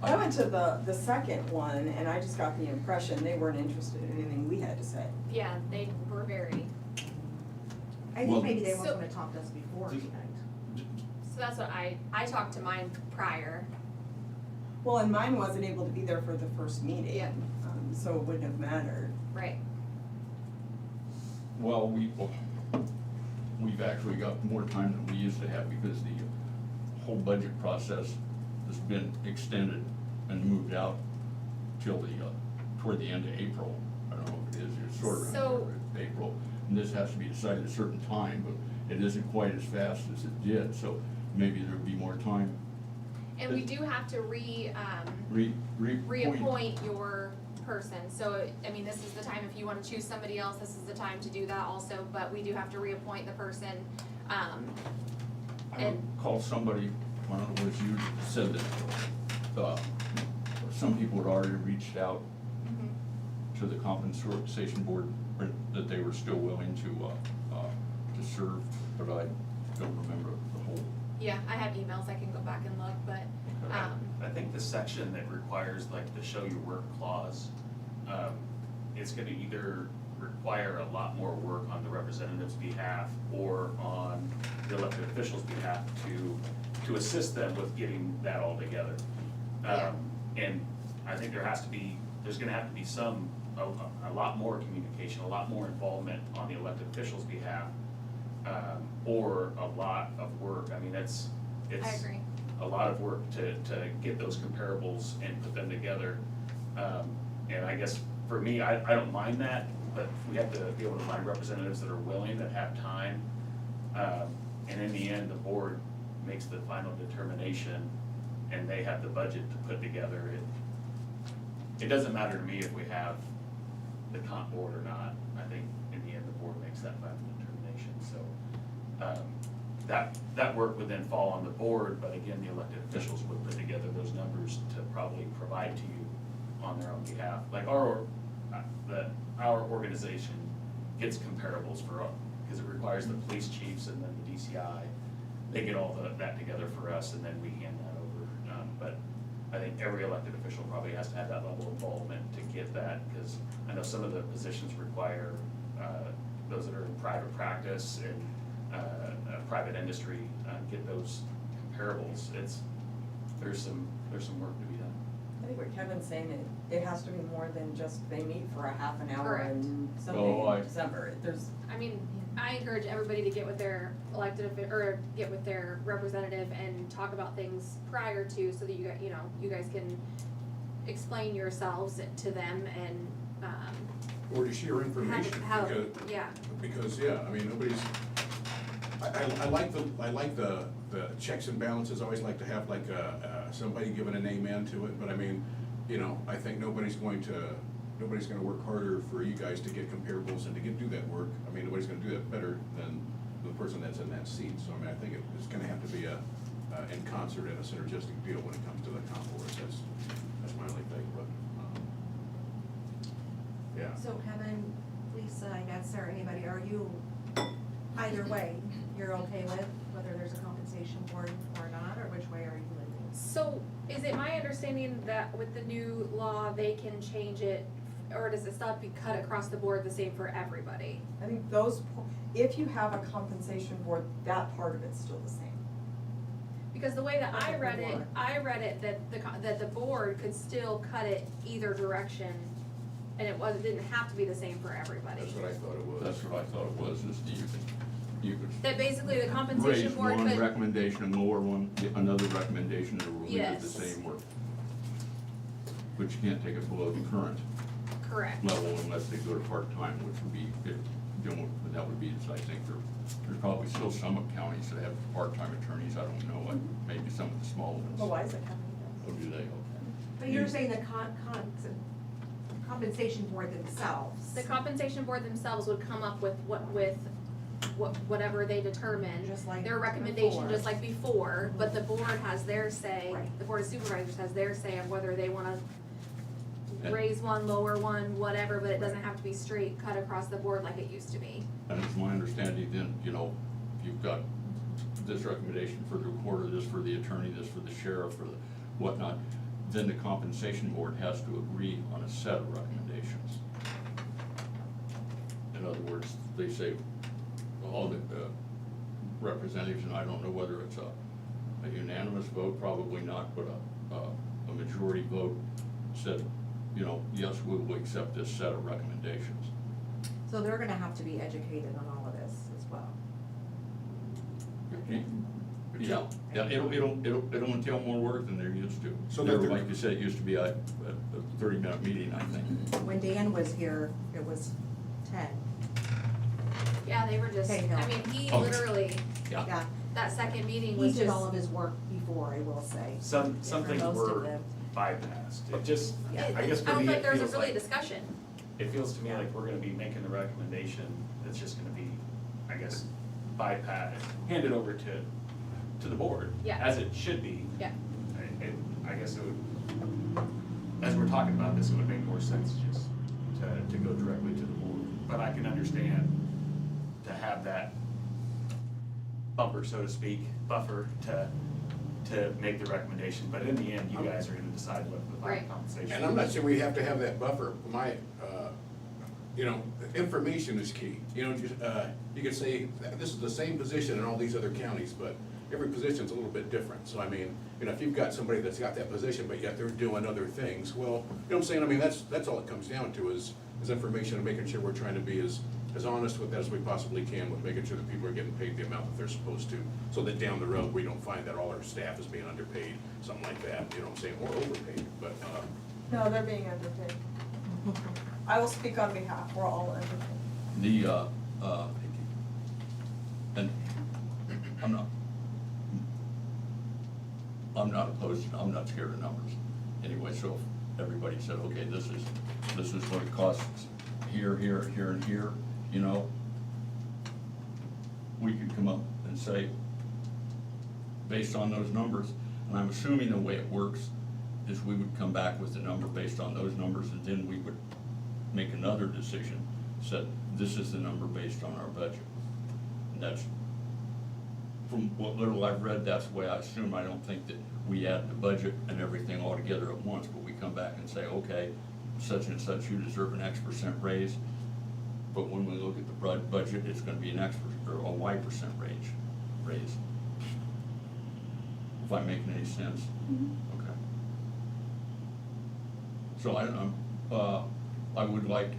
I went to the second one, and I just got the impression they weren't interested in anything we had to say. Yeah, they were very, I Well- think maybe they So- weren't gonna talk to us before tonight. so that's what I talked to mine prior. Well, and mine wasn't able to be there for the first meeting. Yeah. So it wouldn't have mattered. Right. Well, we've actually got more time than we used to have because the whole budget process has been extended and moved out till toward the end of April. I don't know if it is, it's sort of So- around April. And this has to be decided at a certain time, but it isn't quite as fast as it did, so maybe there'd be more time. And we do have to Reappoint. reappoint your person. So, I mean, this is the time, if you wanna choose somebody else, this is the time to do that also, but we do have to reappoint the person. I And- called somebody, I don't know, it was you, said that, some people had already reached out to the compensation board, or that they were still willing to serve, but I don't remember the whole. Yeah, I have emails, I can go back and look, but, I think the section that requires like the show your work clause, it's gonna either require a lot more work on the representative's behalf or on the elected official's behalf to assist them with getting that all together. Yeah. And I think there's gonna have to be a lot more communication, a lot more involvement on the elected official's behalf, or a lot of work. I mean, it's I agree. a lot of work to get those comparables and put them together. And I guess for me, I don't mind that, but we have to be able to find representatives that are willing, that have time. And in the end, the board makes the final determination and they have the budget to put together. It doesn't matter to me if we have the comp board or not. I I think in the end, the board makes that final determination, so. That work would then fall on the board, but again, the elected officials would put together those numbers to probably provide to you on their own behalf. Like our organization gets comparables for, because it requires the police chiefs and then the DCI. They get all that together for us, and then we hand that over. But I think every elected official probably has to have that level of involvement to get that, because I know some of the positions require those that are in private practice and private industry, get those comparables. There's some work to be done. I think what Kevin's saying, it has to be more than just they meet for a half an hour Correct. and Oh, something in December. There's, I mean, I encourage everybody to get with their or get with their representative and talk about things prior to, so that you guys can explain yourselves to them and, Or to share information, how, because, yeah. because, yeah, I mean, nobody's, I like the checks and balances. I always like to have like somebody giving an amen to it, but I mean, you know, I think nobody's gonna work harder for you guys to get comparables and to do that work. I mean, nobody's gonna do that better than the person that's in that seat. So I mean, I think it's gonna have to be in concert and a synergistic deal when it comes to the comp boards. That's my only thing, but, yeah. So Kevin, Lisa, I guess, or anybody, are you, either way, you're okay with whether there's a compensation board or not, or which way are you leaning? So, is it my understanding that with the new law, they can change it, or does it still have to be cut across the board the same for everybody? I think if you have a compensation board, that part of it's still the same. Because the way that Not I the read it, board. that the board could still cut it either direction, and it didn't have to be the same for everybody. That's what I thought it was. That's what I thought it was, is you could That basically the raise compensation board one could, recommendation and lower one, another recommendation, and leave it Yes. the same work. But you can't take it below the current correct. level unless they go to part-time, which would be, that would be, I think, there's probably still some counties that have part-time attorneys, I don't know, and maybe some of the small ones. Well, why is it happening? Oh, do they? Okay. But you're saying the compensation board themselves? The compensation board themselves would come up with whatever they determine. Just like their recommendation, before. just like before, but the board has their say, Right. the board of supervisors has their say of whether they wanna And- raise one, lower one, whatever, but it doesn't have to be straight cut across the board like it used to be. And it's my understanding then, you know, you've got this recommendation for the recorder, this for the attorney, this for the sheriff, for the whatnot, then the compensation board has to agree on a set of recommendations. In other words, they say, all the representatives, and I don't know whether it's a unanimous vote, probably not, but a majority vote said, you know, yes, we will accept this set of recommendations. So they're gonna have to be educated on all of this as well. Yeah, it'll entail more work than they're used to. So There, that they're- like you said, it used to be a 30-minute meeting, I think. When Dan was here, it was 10. Yeah, they were just, Okay, no. I mean, he Oh. literally, Yeah, that second meeting he was did all just, of his work before, I will say. Some For things most of were them. bypassed. It just, Yeah. I guess I for don't me, think it there was a feels really like, discussion. it feels to me like we're gonna be making the recommendation that's just gonna be, I guess, bypassed, handed over to the board. Yeah. As it should be. Yeah. I guess it would, as we're talking about this, it would make more sense just to go directly to the board. But I can understand to have that bumper, so to speak, buffer to make the recommendation. But in the end, you guys are gonna decide what the final Right. compensation is. And I'm not saying we have to have that buffer. You know, information is key. You know, just, you could say, this is the same position in all these other counties, but every position's a little bit different. So I mean, you know, if you've got somebody that's got that position, but yet they're doing other things, well, you know what I'm saying? I mean, that's all it comes down to is information and making sure we're trying to be as honest with that as we possibly can, with making sure that people are getting paid the amount that they're supposed to, so that down the road, we don't find that all our staff is being underpaid, something like that, you know what I'm saying, or overpaid, but, No, they're being underpaid. I will speak on behalf, we're all underpaid. The, and I'm not opposed, I'm not scared of numbers. Anyway, so if everybody said, okay, this is what it costs here, here, here, and here, you know, we could come up and say, based on those numbers, and I'm assuming the way it works is we would come back with the number based on those numbers, and then we would make another decision, said, this is the number based on our budget. And that's, from what little I've read, that's the way I assume. I don't think that we add the budget and everything all together at once, but we come back and say, okay, such and such, you deserve an X% raise, but when we look at the budget, it's gonna be an X or a Y% raise. If I'm making any sense? Okay. So I would like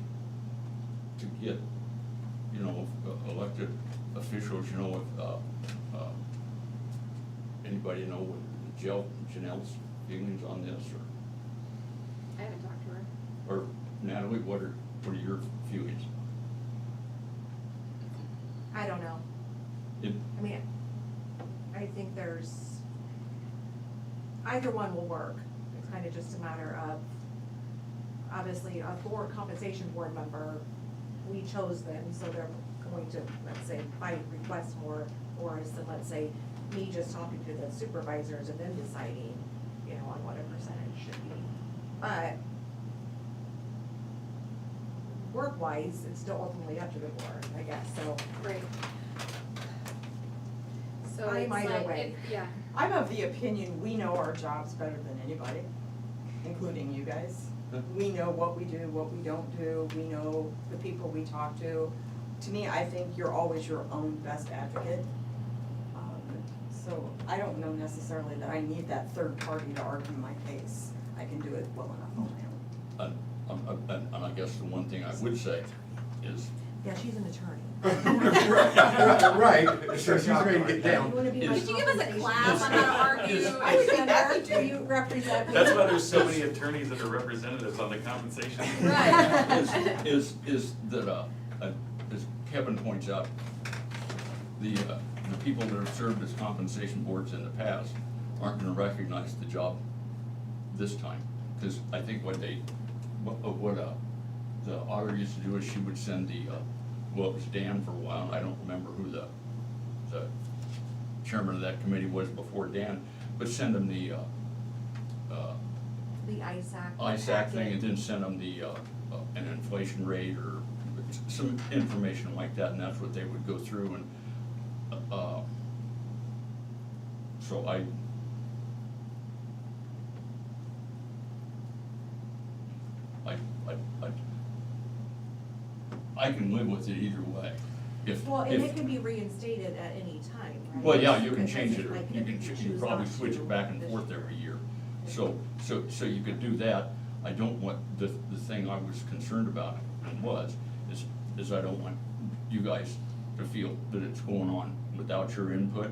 to get, you know, elected officials, you know, anybody know what Janelle's feelings on this, I haven't talked to her. or Natalie, what are your feelings? I don't know. I mean, I think either one will work. It's kind of just a matter of, obviously, a compensation board member, we chose them, so they're going to, let's say, by request more, or is than, let's say, me just talking to the supervisors and then deciding, you know, on what a percentage should be. But work-wise, it's still ultimately up to the board, I guess, so. Right. So I'm it's either like, way. yeah, I'm of the opinion, we know our jobs better than anybody, including you guys. We know what we do, what we don't do, we know the people we talk to. To me, I think you're always your own best advocate. So I don't know necessarily that I need that third party to argue my case. I can do it well enough on my own. And I guess the one thing I would say is, Yeah, she's an attorney. Right, so she's ready to get You down. wanna be my could you give us a compensation class on how to argue? I would be happy to. Do you represent me? That's why there's so many attorneys that are representatives on the compensation. Right. is that, as Kevin points out, the people that have served as compensation boards in the past aren't gonna recognize the job this time. Cause I think what the auditor used to do is she would send well, it was Dan for a while, and I don't remember who the chairman of that committee was before Dan, but send them the ISAC thing, and then send them an inflation rate or some information like that, and that's what they would go through, and so I can live with it either way. Well, and it can be reinstated at any time, right? Well, yeah, you can Because, change it, or like, you if can, you choose probably not switch to, it back and this- forth every year. So you could do that. I don't want, the thing I was concerned about is I don't want you guys to feel that it's going on without your input.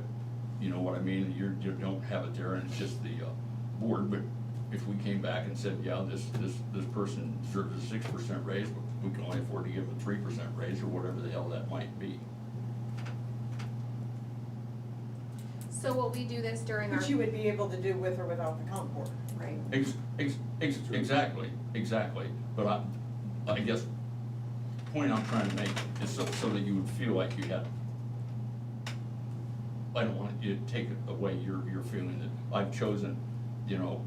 You know what I mean? You don't have it there and it's just the board, but if we came back and said, yeah, this person deserves a 6% raise, but we can only afford to give a 3% raise or whatever the hell that might be. So will we do this during our? Which you would be able to do with or without the comp board, right? Exactly, but I guess, the point I'm trying to make is so that you would feel like you had, I don't want you to take away your feeling that I've chosen, you know,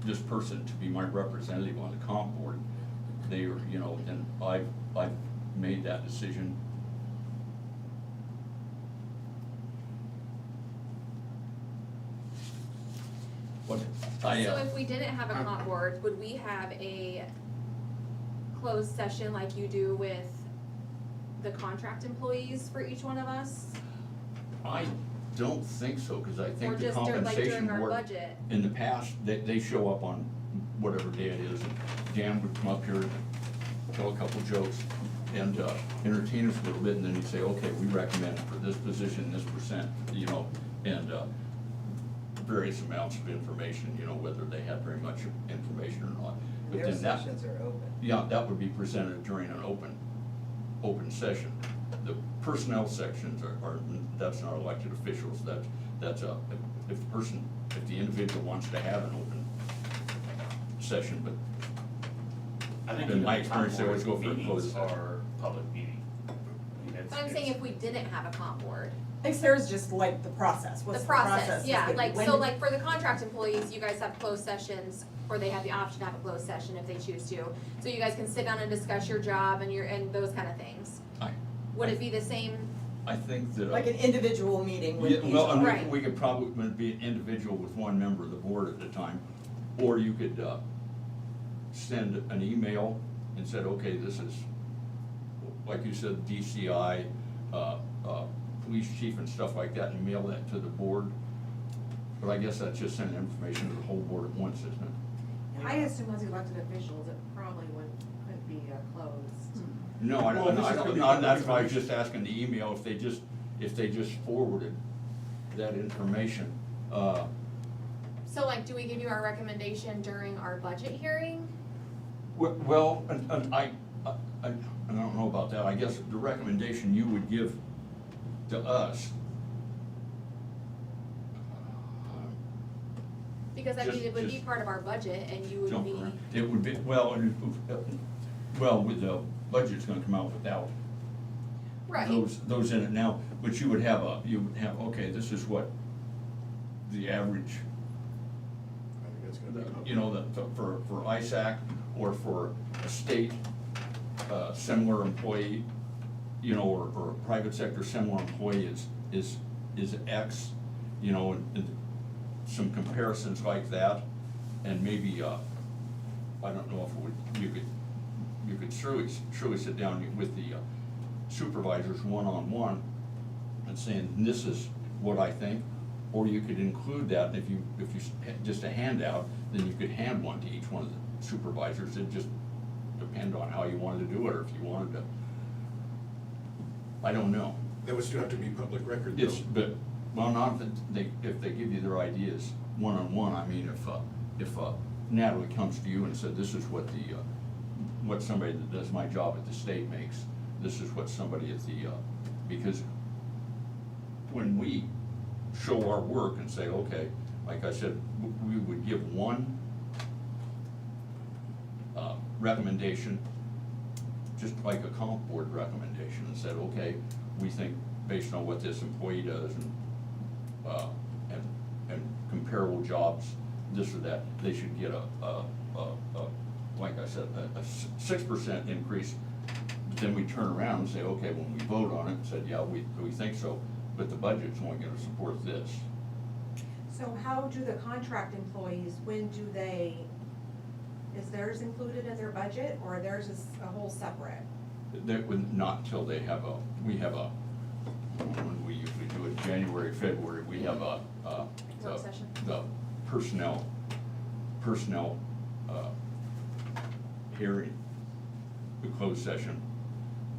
this person to be my representative on the comp board. They are, you know, and I've made that decision. What, So if we didn't have a comp board, would we have a closed session like you do with the contract employees for each one of us? I don't think so, cause I Or think the just like compensation during our board, budget? in the past, they show up on whatever day it is, and Dan would come up here, tell a couple jokes, and entertain us a little bit, and then he'd say, okay, we recommend for this position, this percent, you know, and various amounts of information, you know, whether they had very much information or not. But Their then that, sessions are open. yeah, that would be presented during an open session. The personnel sections are that's not elected officials, that's if the individual wants to have an open session, but I think In my even experience, they always go for a meetings closed session. are public meeting. I mean, it's- But I'm saying it's- if we didn't have a comp board, I think Sarah's just like the process, what's the process? is yeah, gonna be? like, When so do- like for the contract employees, you guys have closed sessions, or they have the option to have a closed session if they choose to. So you guys can sit down and discuss your job and and those kind of things. Would it be the same? I think that. Like an individual meeting with Yeah, each. well, and Right. we could probably be an individual with one member of the board at the time, or you could, send an email and said, okay, this is, like you said, DCI, police chief and stuff like that, and mail that to the board. But I guess that's just sending information to the whole board at once, isn't it? I assume as elected officials, it probably couldn't be closed. No, I Well, don't, this I is gonna don't, be not- public that's why I was information. just asking the email, if they just forwarded that information. So like, do we give you our recommendation during our budget hearing? Well, and I don't know about that, I guess the recommendation you would give to us. Because I mean, Just- it would be just part of our budget and you would Jump be, around. It would be, well, with the budget's gonna come out without right, those in it now, but you would have, okay, this is what the average, I think that's gonna be public. you know, for ISAC or for a state, similar employee, you know, or a private sector similar employee is X, you know, and some comparisons like that, and maybe, I don't know if it would, you could surely sit down with the supervisors one-on-one and saying, this is what I think, or you could include that, and if you just a handout, then you could hand one to each one of the supervisors. It just depend on how you wanted to do it, or if you wanted to, I don't know. That would still have to be public record It's, though. but, well, not if they give you their ideas one-on-one, I mean, if Natalie comes to you and said, this is what what somebody that does my job at the state makes, this is what somebody at the, because when we show our work and say, okay, like I said, we would give one recommendation, just like a comp board recommendation, and said, okay, we think based on what this employee does and comparable jobs, this or that, they should get like I said, a 6% increase. But then we turn around and say, okay, when we vote on it, said, yeah, we think so, but the budget's only gonna support this. So how do the contract employees, when do they, is theirs included in their budget, or theirs is a whole separate? That would not till they have when we usually do it, January, February, we have Work session. the personnel hearing, the closed session.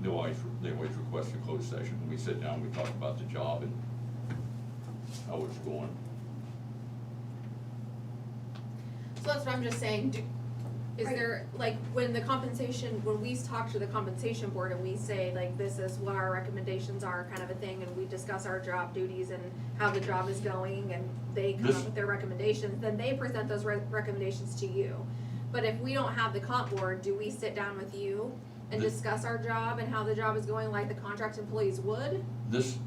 They always request a closed session. We sit down, we talk about the job and how it's going. so that's what I'm just saying, is there, like, when we talk to the compensation board and we say, like, this is what our recommendations are, kind of a thing, and we discuss our job duties and how the job is going, and they come This- up with their recommendations, then they present those recommendations to you. But if we don't have the comp board, do we sit down with you and This- discuss our job and how the job is going like the contract employees would? This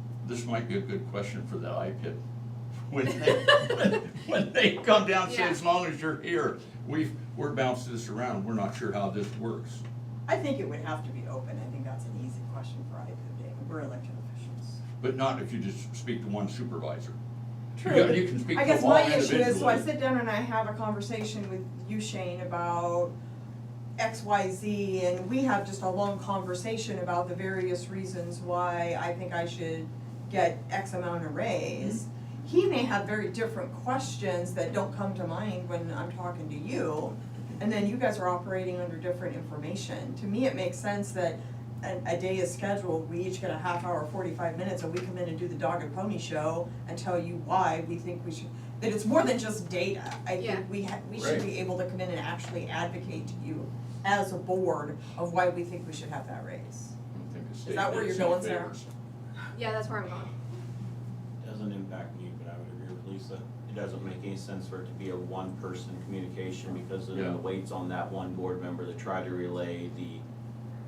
might be a good question for the IPIP. When they come down and say, Yeah. as long as you're here, we're bouncing this around, we're not sure how this works. I think it would have to be open, I think that's an easy question for IPID, we're elected officials. But not if you just speak to one supervisor. True. Yeah, you can speak I to guess them all my issue is, so I individually. sit down and I have a conversation with you, Shane, about X, Y, Z, and we have just a long conversation about the various reasons why I think I should get X amount of raise. He may have very different questions that don't come to mind when I'm talking to you, and then you guys are operating under different information. To me, it makes sense that a day is scheduled, we each get a half hour, 45 minutes, and we come in and do the dog and pony show and tell you why we think we should, that it's more than just data. I Yeah. think we should be able to come in and actually advocate to you as a board of why we think we should have that raise. I don't think the state that where does you're any going, Sarah? favors. Yeah, that's where I'm going. Doesn't impact me, but I would agree with Lisa. It doesn't make any sense for it to be a one-person communication because of Yeah. the weights on that one board member to try to relay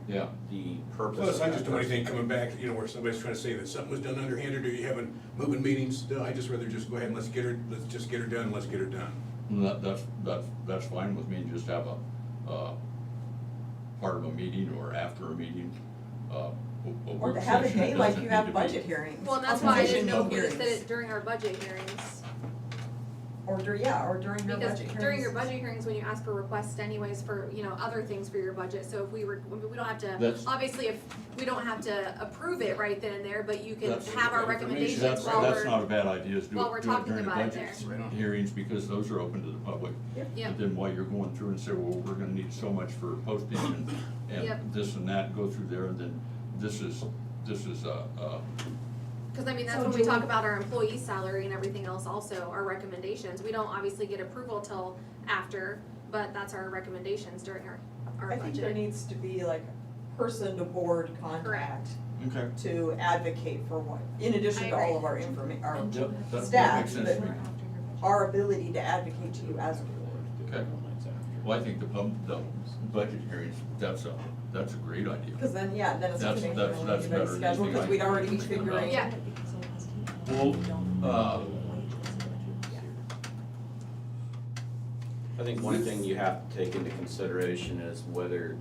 Yeah. the purpose of Plus, I that just don't want anything person. coming back, you know, where somebody's trying to say that something was done underhanded, or you haven't moving meetings. No, I just rather just go ahead and let's just get her done, let's get her done. That's fine with me, just have a part of a meeting or after a meeting, a Or work to have a session. day It like doesn't you need have to be- budget hearings. Well, and that's why I didn't know if we hearings. just did it during our budget hearings. Or during your Because budget hearings. during your budget hearings, when you ask for requests anyways for, you know, other things for your budget, so if we were, we don't have to, That's- obviously, if, we don't have to approve it right then and there, but you can That's- have our information. recommendations That's, while that's not a we're, bad idea, is do while we're it talking during the about it budget there. Right on. hearings, because those are open to the public. Yep. Yep. But then while you're going through and say, well, we're gonna need so much for postage and Yep. this and that, go through there, and then this is, cause I mean, that's So when do we we- talk about our employee salary and everything else also, our recommendations, we don't obviously get approval till after, but that's our recommendations during our I think there budget. needs to be like person to board contact okay. to advocate for what, in addition I to all agree. of our information, our Yep, that staff, makes sense but to me. our ability to advocate to you as a board. Okay. Well, I think the budget hearings, that's a great idea. Cause then, yeah, then it's That's- gonna that's better than schedule, anything cause I we'd can already be think about. figuring. Yeah. Well, I think one thing you have to take into consideration is whether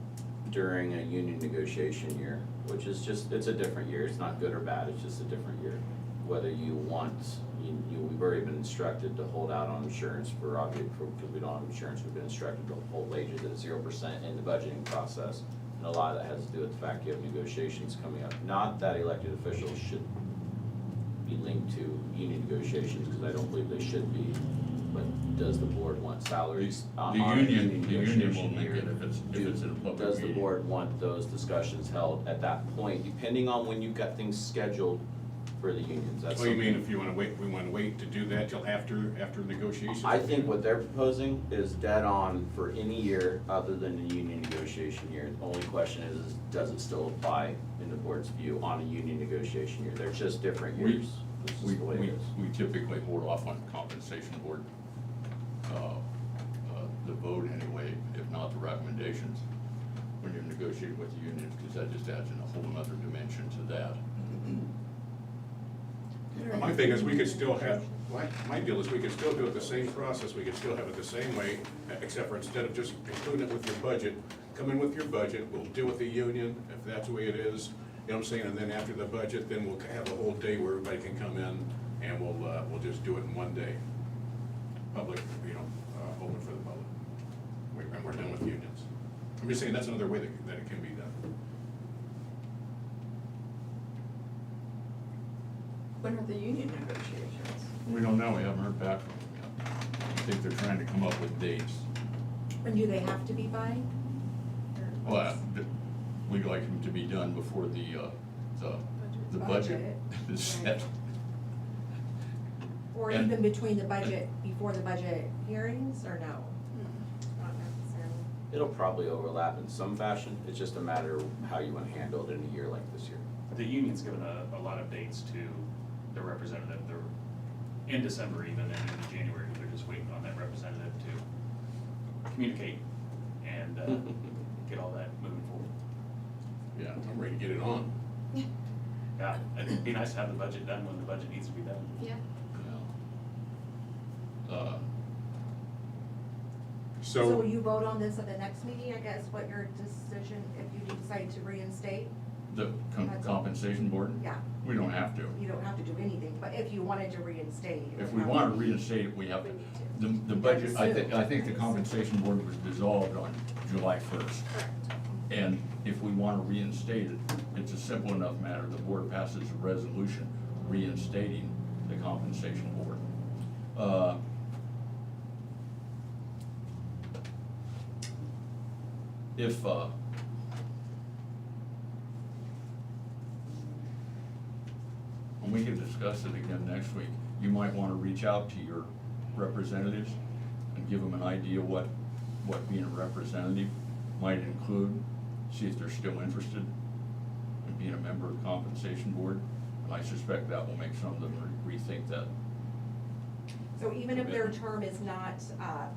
during a union negotiation year, which is just, it's a different year, it's not good or bad, it's just a different year. Whether you want, we've already been instructed to hold out on insurance for because we don't have insurance, we've been instructed to hold wages at 0% in the budgeting process. And a lot of that has to do with the fact you have negotiations coming up. Not that elected officials should be linked to union negotiations, because I don't believe they should be. But does the board want salaries on The a union will negotiation make year? it if it's in a public Does the meeting. board want those discussions held at that point, depending on when you've got things scheduled for the unions? That's Oh, you mean something- if you wanna wait, we wanna wait to do that till after negotiations? I think what they're proposing is dead on for any year other than the union negotiation year. The only question is does it still apply in the board's view on a union negotiation year? They're just different years. This is the way it is. We typically hold off on compensation board, the vote anyway, if not the recommendations, when you're negotiating with the unions, because that just adds in a whole nother dimension to that. My thing is, we could still have, my deal is we could still do it the same process, we could still have it the same way, except for instead of just including it with your budget, come in with your budget, we'll deal with the union, if that's the way it is, you know what I'm saying, and then after the budget, then we'll have a whole day where everybody can come in, and we'll just do it in one day. Public, open for the public, and we're done with unions. I'm just saying, that's another way that it can be done. When are the union negotiations? We don't know, we haven't heard back from them yet. I think they're trying to come up with dates. And do they have to be by? Well, we'd like them to be done before the budget Budget. is set. Or And- even between the budget, before the budget hearings, or no? Not necessarily. It'll probably overlap in some fashion. It's just a matter of how you want to handle it in a year like this year. The union's given a lot of dates to their representative. They're in December even, and in January, they're just waiting on that representative to communicate and get all that moving forward. Yeah. I'm ready to get it on. Yeah, it'd be nice to have the budget done when the budget needs to be done. Yeah. So will So, you vote on this at the next meeting, I guess, what your decision, if you decide to reinstate? The compensation board? Yeah, We don't have to. you don't have to do anything, but if you wanted to reinstate. you If would we have want to reinstate it, we have to. The budget, I think the compensation board was dissolved on July 1st. Correct. And if we want to reinstate it, it's a simple enough matter. The board passes a resolution reinstating the compensation board. If, and we can discuss it again next week, you might want to reach out to your representatives and give them an idea what being a representative might include, see if they're still interested in being a member of the compensation board. And I suspect that will make some of them rethink that. So even if their term is not up,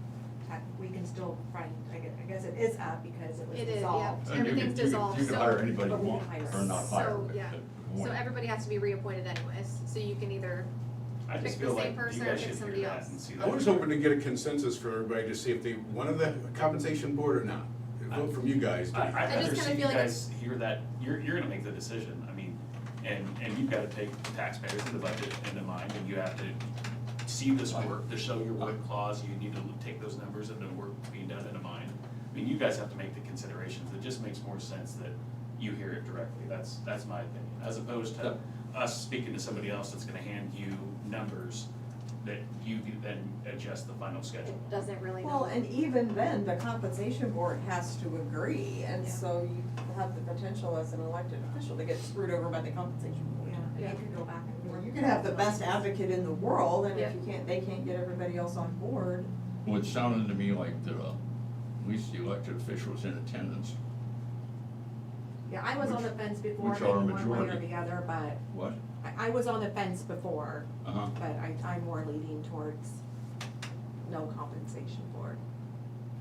we can still find, I guess it is up because it was It is, dissolved. yeah. Everything's dissolved, You can so- hire anybody you but we want, can hire. or not hire. So, but- yeah, but so everybody has to be reappointed anyways, so you can either I just pick the feel same like person you or guys pick should somebody hear that else. and see I that. was hoping to get a consensus for everybody to see if they wanted the compensation board or not. Vote from you guys. I'd I just rather kinda see you feel like guys hear that, you're gonna make the decision, I mean, and you've gotta take the taxpayers and the budget into mind, and you have to see this work, to show your work clause, you need to take those numbers and the work being done into mind. I mean, you guys have to make the considerations, it just makes more sense that you hear it directly, that's my opinion, as opposed to us speaking to somebody else that's gonna hand you numbers that you can then adjust the final schedule. doesn't really know. Well, and even then, the compensation board has to agree, and Yeah. so you have the potential as an elected official to get screwed over by the compensation board. Yeah, Yeah. and you could go back and Or forth. you could have the best advocate in the world, and if Yeah. you can't, they can't get everybody else on board. Well, it sounded to me like that, at least the elected officials in attendance. Yeah, I was on the Which- fence before, which maybe are a one way or majority. the other, but What? I was on the fence before, Uh-huh. but I'm more leaning towards no compensation board.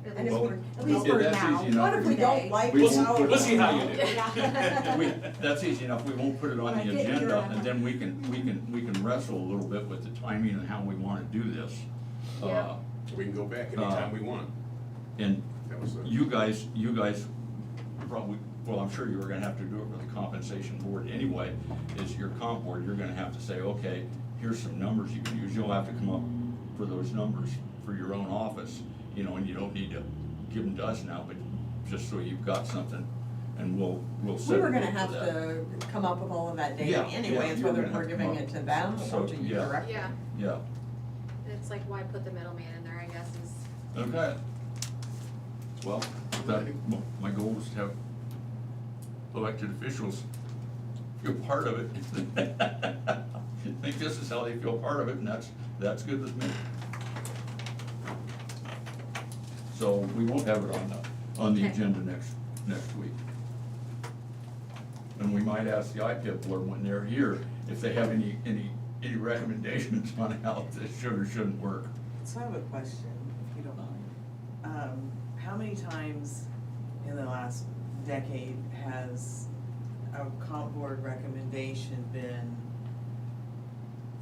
At And least if we- for, at least Yeah, for that's now. easy enough. What if we don't today. like We it? won't put it We'll see how you do. We, that's easy enough, we won't put it on When I the get here, agenda, I'm and then we can wrestle a little bit with the timing and how we wanna do this. Yeah. We can go back anytime we want. And That was the. you guys probably, well, I'm sure you were gonna have to do it with the compensation board anyway, is your comp board, you're gonna have to say, okay, here's some numbers you can use, you'll have to come up for those numbers for your own office, you know, and you don't need to give them to us now, but just so you've got something, and we'll We set a were gonna date for have that. to come up with all of that data Yeah, anyway, yeah, it's you're whether gonna have we're to giving come it up. to them So, or to you yeah. directly. Yeah, Yeah, it's like, why put the middleman in there, I guess, is, okay. Well, that, my goal was to have elected officials feel part of it. I think this is how they feel part of it, and that's good with me. So we won't have it on the Okay. agenda next week. And we might ask the IPEP board when they're here, if they have any recommendations on how this should or shouldn't work. So I have a question, if you don't mind. How many times in the last decade has a comp board recommendation been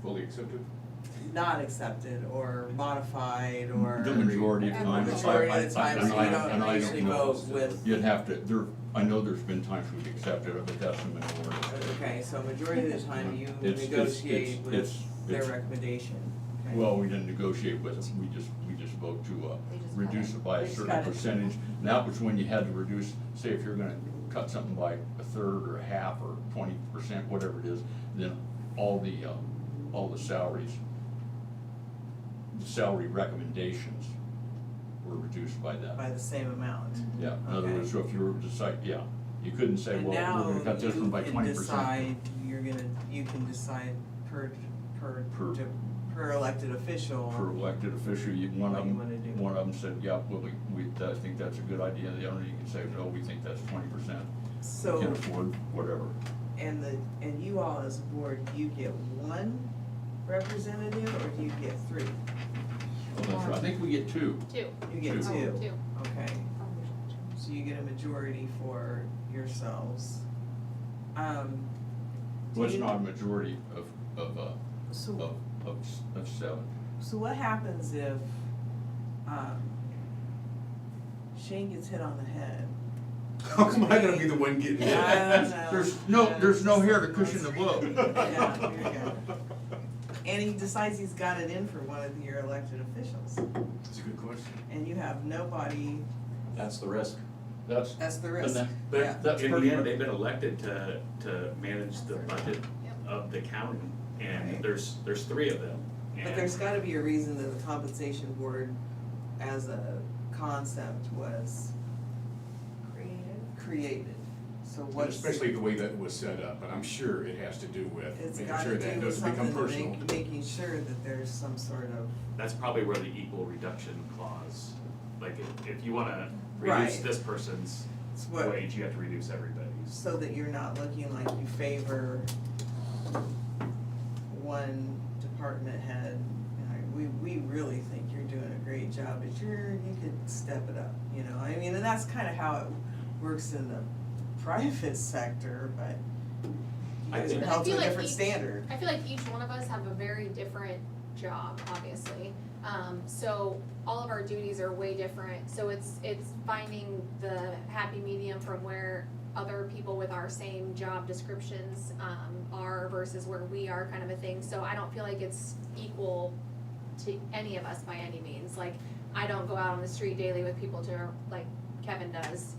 Fully accepted? not accepted or modified or? The majority of The times. majority of the times, and so I- you and I don't usually know. vote with, You'd have to, I know there's been times we've accepted it, but that's the minority. okay, so majority of the time you It's- negotiate with it's- their it's- recommendation. Okay. Well, we didn't negotiate with them, we just vote to, They just reduce cut it by They a just certain cut it. percentage. And that was when you had to reduce, say if you're gonna cut something by a third or a half or 20%, whatever it is, then all the salaries, the salary recommendations were reduced by that. By the same amount. Yeah, in other Okay. words, so if you were to decide, yeah, you couldn't say, And well, now we're gonna cut this one by 20%. you can decide, you can decide per elected official. Per elected official, one What of you wanna do. them, one of them said, yeah, well, I think that's a good idea, the other you can say, no, we think that's 20%. So. Can afford whatever. And you all as a board, do you get one representative or do you get three? Oh, that's right, I think we get two. two. You get Two. two? Two. Okay, so you get a majority for yourselves. Do Well, it's you- not a majority So, of 7. so what happens if, Shane gets hit on the head? How come I gotta be the one getting hit? I don't know. There's no hair to cushion the blow. Yeah, here you go. And he decides he's got it in for one of your elected officials, That's a good question. and you have nobody, That's the risk. That's. that's the and risk. that- Yeah. That's In pretty the end, much- they've been elected to manage the budget of the county, and Right. there's 3 of them. But and- there's gotta be a reason that the compensation board as a concept was created. So And what's, especially the way that was set up, but I'm sure it has to do with it's making gotta sure that do with doesn't become something personal. to making sure that there's some sort of, That's probably where the equal reduction clause, like, if you wanna reduce Right. this person's it's what, wage, you have to reduce everybody's. so that you're not looking like you favor one department head. You know, we manager, you could step it up, you know, I mean, and that's kinda how it works in the private sector, but you I guys think- are And I held to feel a like different each- standard. I feel like each one of us have a very different job, obviously. So all of our duties are way different, so it's finding the happy medium from where other people with our same job descriptions, are versus where we are, kind of a thing. So I don't feel like it's equal to any of us by any means. Like, I don't go out on the street daily with people to, like Kevin does.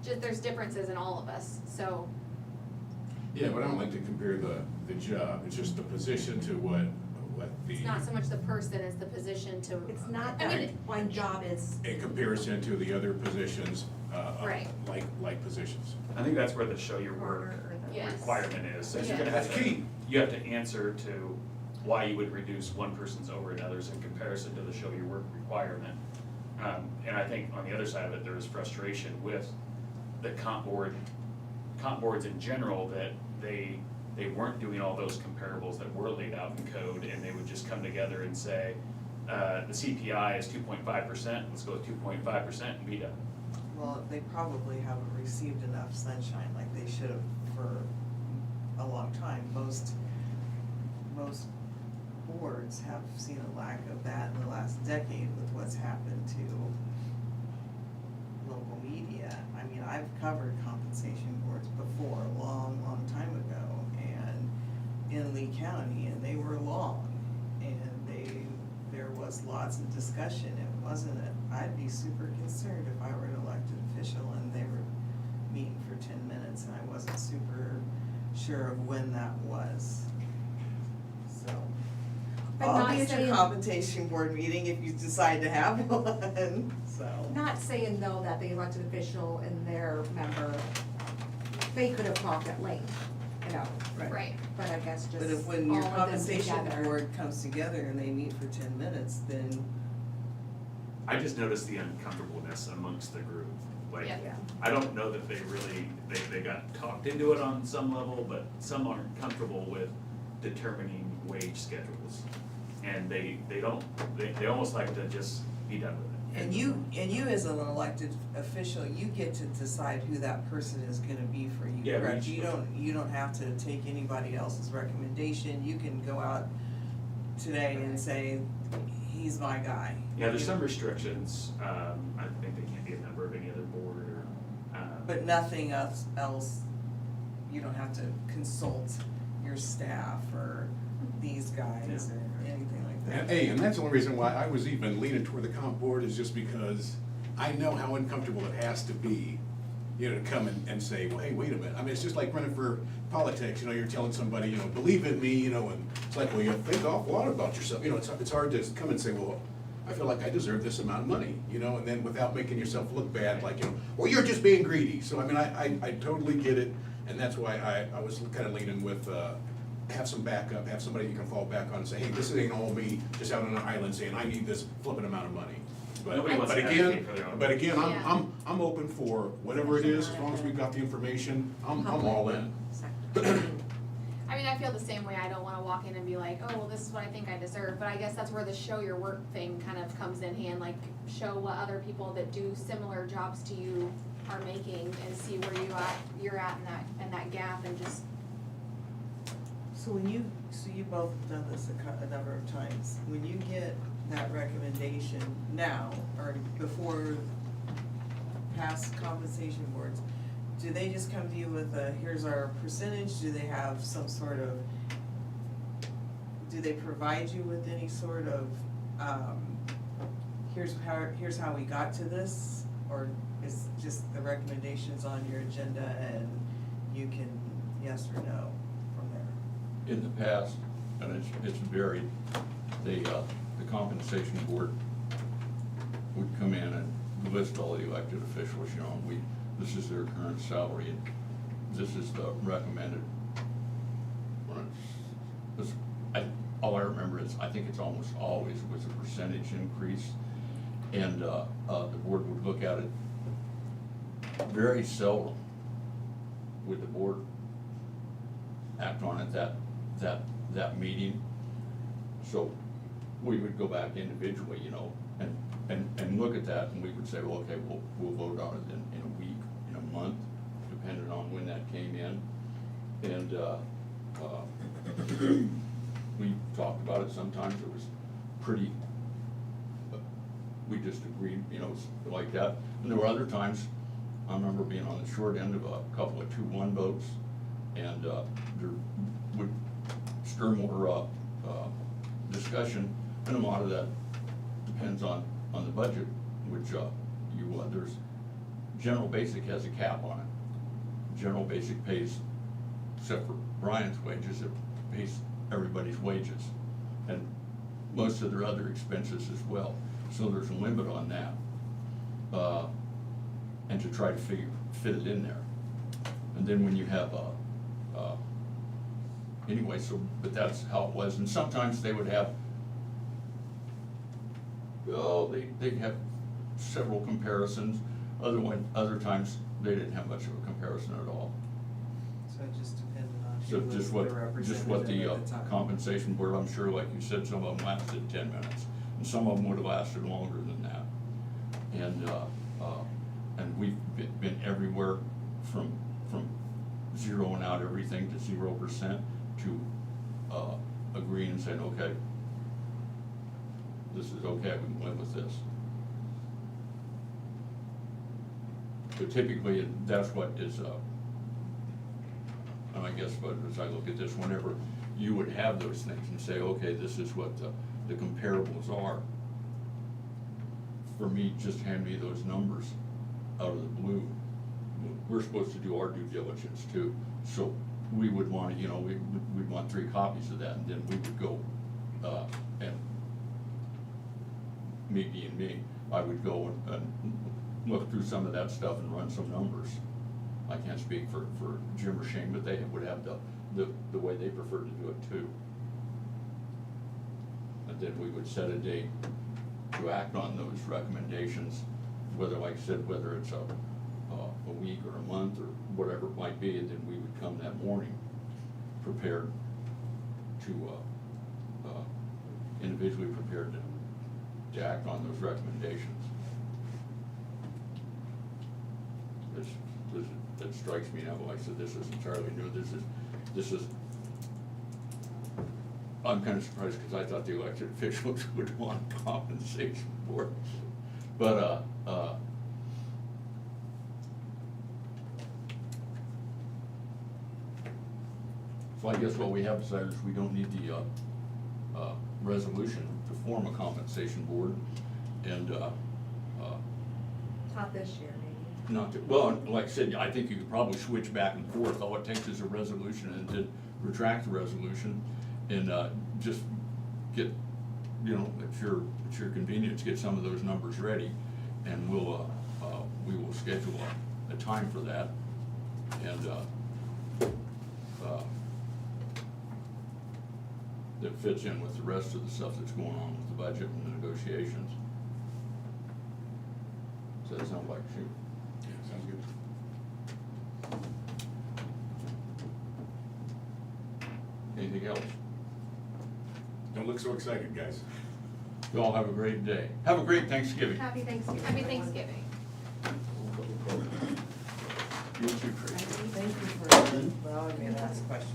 Just, there's differences in all of us, so. Yeah, but I don't like to compare the job, it's just the position to what the. It's not so much the person as the position to. It's not I that mean, one job is, In comparison to the other positions, Right. like positions. I think that's where the show your work harder or the. Yes. requirement is. So you're Yeah. gonna have That's to- key. You have to answer to why you would reduce one person's over another's in comparison to the show your work requirement. And I think on the other side of it, there is frustration with the comp boards in general, that they weren't doing all those comparables that were laid out in code, and they would just come together and say, the CPI is 2.5%, let's go with 2.5% and be done. Well, they probably haven't received enough sunshine like they should have for a long time. Most boards have seen a lack of that in the last decade with what's happened to local media. I mean, I've covered compensation boards before, a long, long time ago, and in Lee County, and they were long, and there was lots of discussion. It wasn't I'd be super concerned if I were an elected official and they were meeting for 10 minutes and I wasn't super sure of when that was. So, But I'll not be at your saying- compensation board meeting if you decide to have one, so. Not saying though that the elected official and their member, they could have talked at length, you know, right. but I guess just But if when your all of them compensation together. board comes together and they meet for 10 minutes, then I just noticed the uncomfortableness amongst the group. Like, Yeah. Yeah. I don't know that they really, they got talked into it on some level, but some aren't comfortable with determining wage schedules. And they almost like to just be done with it. And you as an elected official, you get to decide who that person is gonna be for you, Yeah, we correct? each- You don't have to take anybody else's recommendation, you can go out today and say, he's my guy. Yeah, there's some restrictions. I think they can't be a member of any other board or, But nothing else, you don't have to consult your staff or these guys or anything like that. And, hey, and that's the only reason why I was even leaning toward the comp board, is just because I know how uncomfortable it has to be, you know, to come and say, well, hey, wait a minute. I mean, it's just like running for politics, you know, you're telling somebody, you know, believe in me, you know, and it's like, well, you think an awful lot about yourself. You know, it's hard to come and say, well, I feel like I deserve this amount of money, you know, and then without making yourself look bad, like, you know, well, you're just being greedy. So, I mean, I totally get it, and that's why I was kind of leaning with, have some backup, have somebody you can fall back on and say, hey, this ain't all me, just out on an island saying, I need this flipping amount of money. Nobody wants But to again, advocate for their own. but again, Yeah. I'm open for whatever it is, as long as we've got the information, I'm all in. Sector. I mean, I feel the same way. I don't wanna walk in and be like, oh, well, this is what I think I deserve, but I guess that's where the show your work thing kind of comes in hand, like, show what other people that do similar jobs to you are making and see where you're at in that gap, and just, So you both have done this a number of times, when you get that recommendation now, or before past compensation boards, do they just come to you with here's our percentage, do they have some sort of, do they provide you with any sort of, here's how we got to this? Or is just the recommendations on your agenda and you can yes or no from there? In the past, and it's varied, the compensation board would come in and list all the elected officials, you know, and this is their current salary, and this is the recommended. All I remember is, I think it's almost always was a percentage increase, and the board would look at it. Very seldom would the board act on it that meeting. So we would go back individually, and look at that, and we would say, well, okay, we'll vote on it in a week, in a month, depending on when that came in. And, we talked about it, sometimes it was pretty, we just agreed, like that. And there were other times, I remember being on the short end of a couple of 2-1 votes, and there would stir more discussion, and a lot of that depends on the budget, which there's, General Basic has a cap on it. General Basic pays, except for Brian's wages, it pays everybody's wages, and most of their other expenses as well. So there's a limit on that, and to try to fit it in there. And then when you have anyway, so, but that's how it was. And sometimes they would have, they'd have several comparisons. Other times, they didn't have much of a comparison at all. So it just depended on So who was just the what the representative at the time. compensation board, I'm sure, like you said, some of them lasted 10 minutes, and some of them would have lasted longer than that. And we've been everywhere from zeroing out everything to 0% to agreeing and saying, okay, this is okay, we can live with this. But typically, that's what is, and I guess, but as I look at this, whenever you would have those things and say, okay, this is what the comparables are, for me, just hand me those numbers out of the blue. We're supposed to do our due diligence too, so we would want to, we'd want 3 copies of that, and then we would go, and me being me, I would go and look through some of that stuff and run some numbers. I can't speak for Jim or Shane, but they would have the way they prefer to do it too. And then we would set a date to act on those recommendations, whether, like I said, whether it's a week or a month or whatever it might be, and then we would come that morning prepared to, individually prepared to act on those recommendations. That strikes me now, like I said, this is entirely new, this is, I'm kind of surprised because I thought the elected officials would want compensation for it. But, so I guess what we have decided is we don't need the, resolution to form a compensation board, and, Not this year, maybe. not to, well, like I said, I think you could probably switch back and forth. All it takes is a resolution, and then retract the resolution, and just get, at your convenience, get some of those numbers ready, and we will schedule a time for that, and that fits in with the rest of the stuff that's going on with the budget and the negotiations. Does that sound like you? Yeah, sounds good. Anything else? Don't look so excited, guys. You all have a great day. Have a great Thanksgiving. Happy Thanksgiving. Happy Thanksgiving. You too, Tracy. Thank you for allowing me to ask questions.